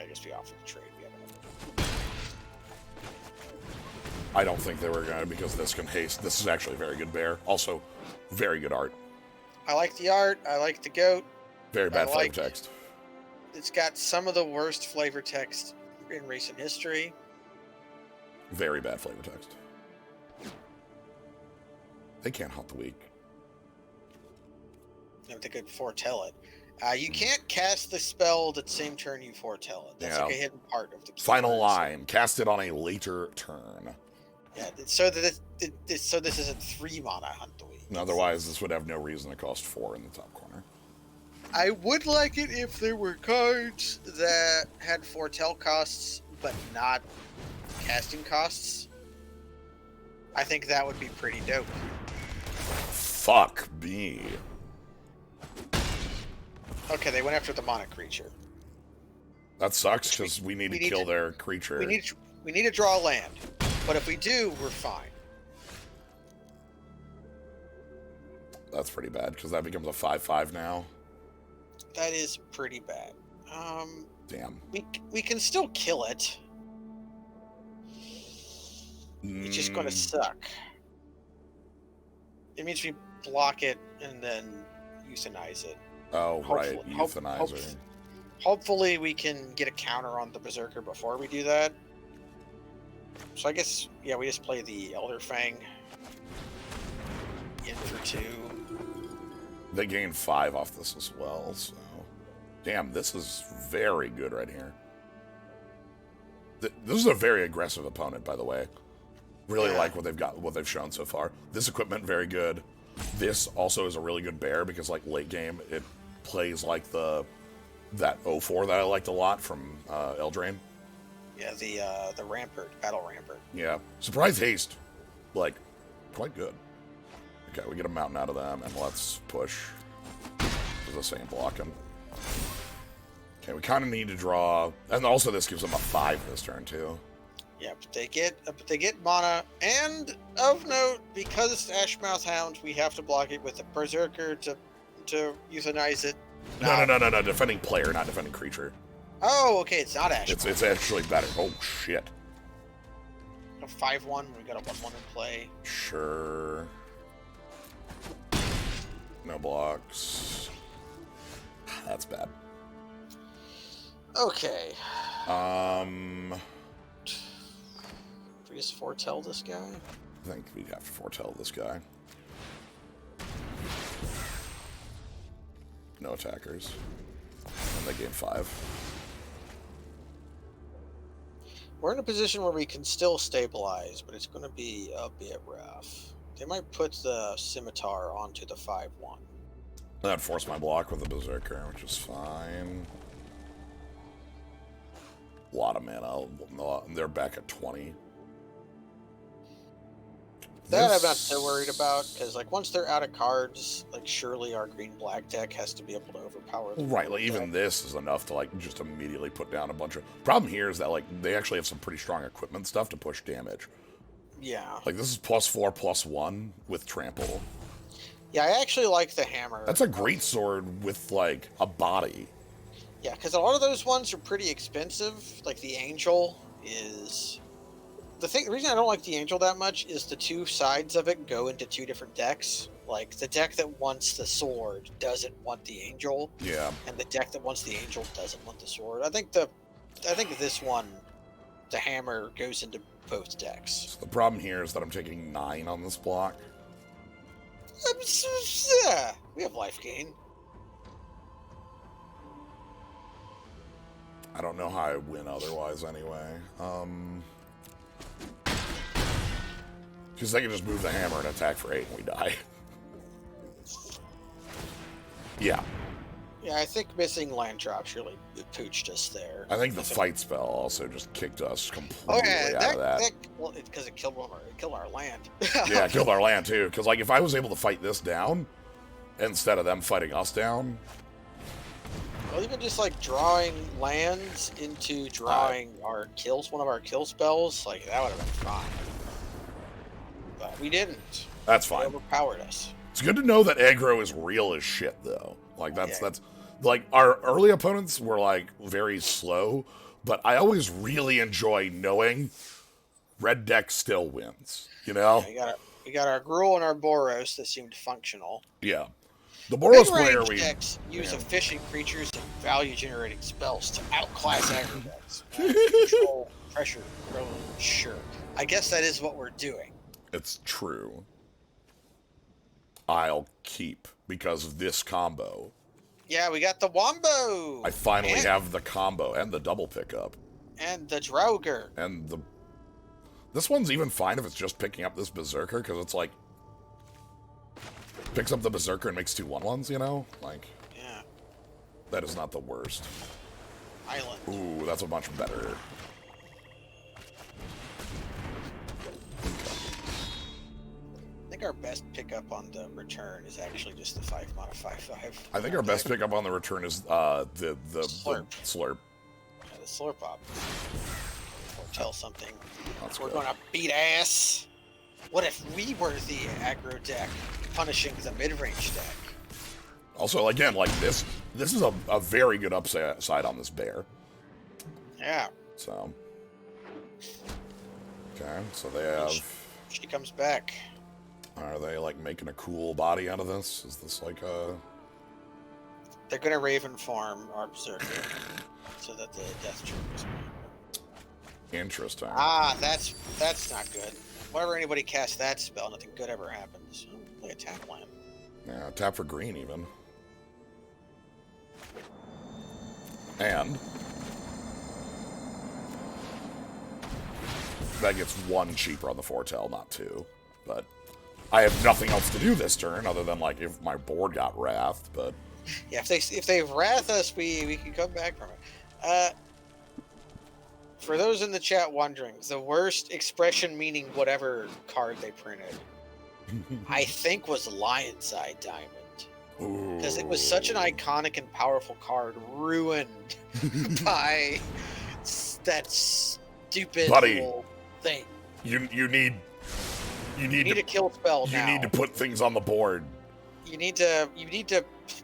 Speaker 1: I guess we offered the trade. We haven't.
Speaker 2: I don't think they were going to, because this can haste. This is actually a very good bear. Also, very good art.
Speaker 1: I like the art. I like the goat.
Speaker 2: Very bad flavor text.
Speaker 1: It's got some of the worst flavor text in recent history.
Speaker 2: Very bad flavor text. They can't hunt the weak.
Speaker 1: No, they could foretell it. You can't cast the spell the same turn you foretell it. That's like a hidden part of the key.
Speaker 2: Final line. Cast it on a later turn.
Speaker 1: Yeah, so that so this isn't 3 mana hunt the weak.
Speaker 2: Otherwise, this would have no reason to cost 4 in the top corner.
Speaker 1: I would like it if there were cards that had foretell costs, but not casting costs. I think that would be pretty dope.
Speaker 2: Fuck me.
Speaker 1: Okay, they went after the mana creature.
Speaker 2: That sucks, because we need to kill their creature.
Speaker 1: We need to draw a land. But if we do, we're fine.
Speaker 2: That's pretty bad, because that becomes a 5/5 now.
Speaker 1: That is pretty bad.
Speaker 2: Damn.
Speaker 1: We can still kill it. It's just going to suck. It means we block it and then euthanize it.
Speaker 2: Oh, right. Euthanizer.
Speaker 1: Hopefully we can get a counter on the Berserker before we do that. So I guess, yeah, we just play the Elder Fang in for 2.
Speaker 2: They gain 5 off this as well, so... Damn, this is very good right here. This is a very aggressive opponent, by the way. Really like what they've shown so far. This equipment, very good. This also is a really good bear, because like late game, it plays like that 04 that I liked a lot from Eldraine.
Speaker 1: Yeah, the Rampart, Battle Rampart.
Speaker 2: Yeah. Surprise haste. Like, quite good. Okay, we get a mountain out of them, and let's push. The same blocking. Okay, we kind of need to draw, and also this gives them a 5 this turn too.
Speaker 1: Yeah, but they get mana, and of note, because it's Ashmouth Hound, we have to block it with a Berserker to euthanize it.
Speaker 2: No. Defending player, not defending creature.
Speaker 1: Oh, okay, it's not Ashmouth.
Speaker 2: It's actually better. Oh shit.
Speaker 1: A 5/1. We got a 1/1 in play.
Speaker 2: Sure. No blocks. That's bad.
Speaker 1: Okay. We just foretell this guy?
Speaker 2: I think we'd have to foretell this guy. No attackers. And they gain 5.
Speaker 1: We're in a position where we can still stabilize, but it's going to be a bit rough. They might put the Scimitar onto the 5/1.
Speaker 2: That'd force my block with the Berserker, which is fine. A lot of mana. They're back at 20.
Speaker 1: That I'm not so worried about, because like once they're out of cards, like surely our green-black deck has to be able to overpower them.
Speaker 2: Right, like even this is enough to like just immediately put down a bunch of... Problem here is that like they actually have some pretty strong equipment stuff to push damage.
Speaker 1: Yeah.
Speaker 2: Like this is +4/+1 with trample.
Speaker 1: Yeah, I actually like the hammer.
Speaker 2: That's a great sword with like a body.
Speaker 1: Yeah, because a lot of those ones are pretty expensive. Like the Angel is... The reason I don't like the Angel that much is the 2 sides of it go into 2 different decks. Like, the deck that wants the sword doesn't want the Angel.
Speaker 2: Yeah.
Speaker 1: And the deck that wants the Angel doesn't want the sword. I think this one, the hammer, goes into both decks.
Speaker 2: So the problem here is that I'm taking 9 on this block.
Speaker 1: Yeah, we have life gain.
Speaker 2: I don't know how I win otherwise anyway. Because they can just move the hammer and attack for 8 and we die. Yeah.
Speaker 1: Yeah, I think missing land drops really pooched us there.
Speaker 2: I think the fight spell also just kicked us completely out of that.
Speaker 1: Well, because it killed our land.
Speaker 2: Yeah, it killed our land too. Because like if I was able to fight this down instead of them fighting us down.
Speaker 1: Well, even just like drawing lands into drawing one of our kill spells, like that would have been fine. But we didn't.
Speaker 2: That's fine.
Speaker 1: They overpowered us.
Speaker 2: It's good to know that aggro is real as shit, though. Like that's like our early opponents were like very slow, but I always really enjoy knowing red deck still wins. You know?
Speaker 1: Yeah, we got our Gruul and our Boros that seemed functional.
Speaker 2: Yeah. The
Speaker 1: Mid
Speaker 2: Boros player
Speaker 1: range
Speaker 2: we,
Speaker 1: decks use
Speaker 2: yeah.
Speaker 1: efficient creatures and value generating spells to outclass aggro decks. Control pressure. Sure. I guess that is what we're doing.
Speaker 2: It's true. I'll keep because of this combo.
Speaker 1: Yeah, we got the Wombo!
Speaker 2: I finally have the combo and the double pickup.
Speaker 1: And the Draugr.
Speaker 2: And the... This one's even fine if it's just picking up this Berserker, because it's like... Picks up the Berserker and makes 2 1/1s, you know? Like...
Speaker 1: Yeah.
Speaker 2: That is not the worst.
Speaker 1: Island.
Speaker 2: Ooh, that's a much better.
Speaker 1: I think our best pickup on the return is actually just the 5 mana 5/5.
Speaker 2: I think our best pickup on the return is the Slurp.
Speaker 1: Yeah, the Slurp Pop. Or tell something.
Speaker 2: That's
Speaker 1: We're
Speaker 2: good.
Speaker 1: gonna beat ass. What if we were the aggro deck punishing the mid-range deck?
Speaker 2: Also, again, like this is a very good upside on this bear.
Speaker 1: Yeah.
Speaker 2: So. Okay, so they have...
Speaker 1: She comes back.
Speaker 2: Are they, like, making a cool body out of this? Is this, like, a...
Speaker 1: They're gonna Raven farm our Berserker so that the Death Trip is
Speaker 2: Interesting.
Speaker 1: Ah, that's not good. Whenever anybody casts that spell, nothing good ever happens. Like a tap land.
Speaker 2: Yeah, tap for green, even. And... that gets 1 cheaper on the foretell, not 2. But... I have nothing else to do this turn, other than, like, if my board got wrathed, but...
Speaker 1: Yeah, if they wrath us, we can come back from it. For those in the chat wondering, the worst expression meaning whatever card they printed, I think was Lionside Diamond. Because it was such an iconic and powerful card, ruined by that stupid little thing.
Speaker 2: You need
Speaker 1: a kill spell now.
Speaker 2: You need to put things on the board.
Speaker 1: You need to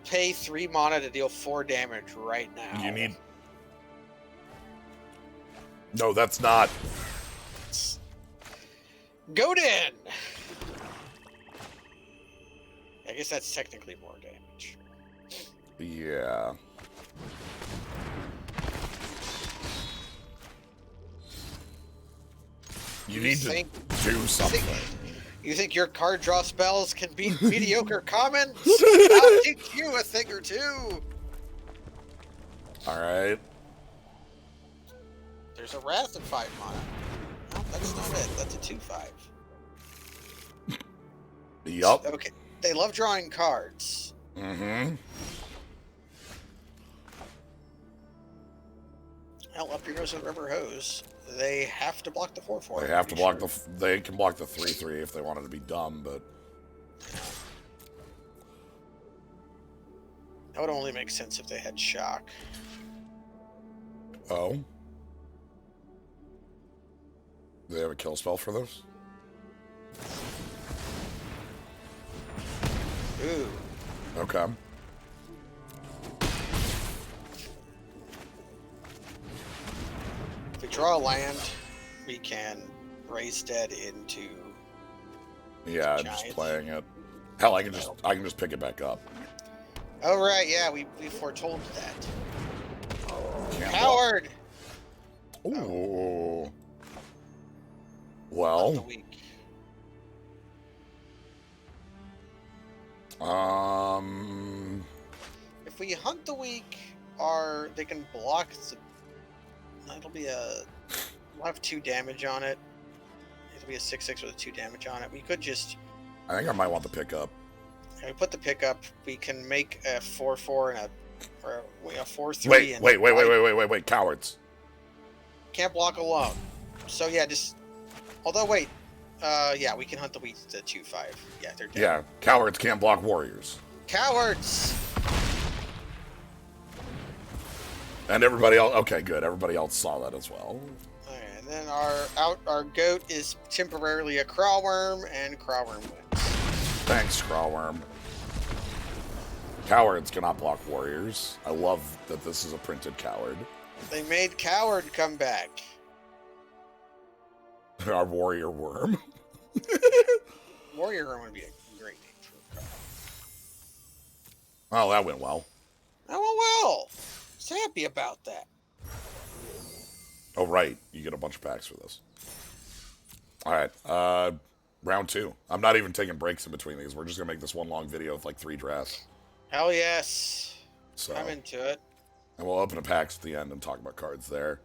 Speaker 1: pay 3 mana to deal 4 damage right now.
Speaker 2: You need... No, that's not...
Speaker 1: Godin! I guess that's technically more damage.
Speaker 2: Yeah. You need to do something.
Speaker 1: You think your card draw spells can beat mediocre commons? I'll teach you a thing or two.
Speaker 2: Alright.
Speaker 1: There's a Wrath at 5 mana. No, that's not it. That's a 2/5.
Speaker 2: Yup.
Speaker 1: Okay. They love drawing cards.
Speaker 2: Mm-hmm.
Speaker 1: Hell, up your nose and rubber hose. They have to block the 4/4.
Speaker 2: They have to block they can block the 3/3 if they wanted to be dumb, but...
Speaker 1: That would only make sense if they had shock.
Speaker 2: Oh? Do they have a kill spell for this?
Speaker 1: Ooh.
Speaker 2: Okay.
Speaker 1: If we draw a land, we can raise dead into...
Speaker 2: Yeah, I'm just playing it. Hell, I can just pick it back up.
Speaker 1: Oh, right, yeah, we foretold that.
Speaker 2: Can't
Speaker 1: Coward!
Speaker 2: Ooh.
Speaker 1: Of the
Speaker 2: Well,
Speaker 1: week. If we hunt the week, they can block the... It'll be a... We'll have 2 damage on it. It'll be a 6/6 with 2 damage on it. We could just...
Speaker 2: I think I might want the pickup.
Speaker 1: We put the pickup. We can make a 4/4 and a 4/3.
Speaker 2: Wait, cowards.
Speaker 1: Can't block alone. So yeah, just... Although, wait. Yeah, we can hunt the week to 2/5. Yeah, they're dead.
Speaker 2: Yeah, cowards can't block warriors.
Speaker 1: Cowards!
Speaker 2: And everybody else... Okay, good. Everybody else saw that as well.
Speaker 1: Okay, and then our goat is temporarily a crawworm, and crawworm wins.
Speaker 2: Thanks, Crawworm. Cowards cannot block warriors. I love that this is a printed coward.
Speaker 1: They made Coward come back.
Speaker 2: Our warrior worm.
Speaker 1: Warrior Room would be a great name for a card.
Speaker 2: Oh, that went well.
Speaker 1: Oh well. I was happy about that.
Speaker 2: Oh, right. You get a bunch of packs for this. All right. Round 2. I'm not even taking breaks in between these. We're just going to make this one long video with like 3 drafts.
Speaker 1: Hell yes.
Speaker 2: So,
Speaker 1: I'm into it.
Speaker 2: and we'll open the packs at the end and talk about cards there.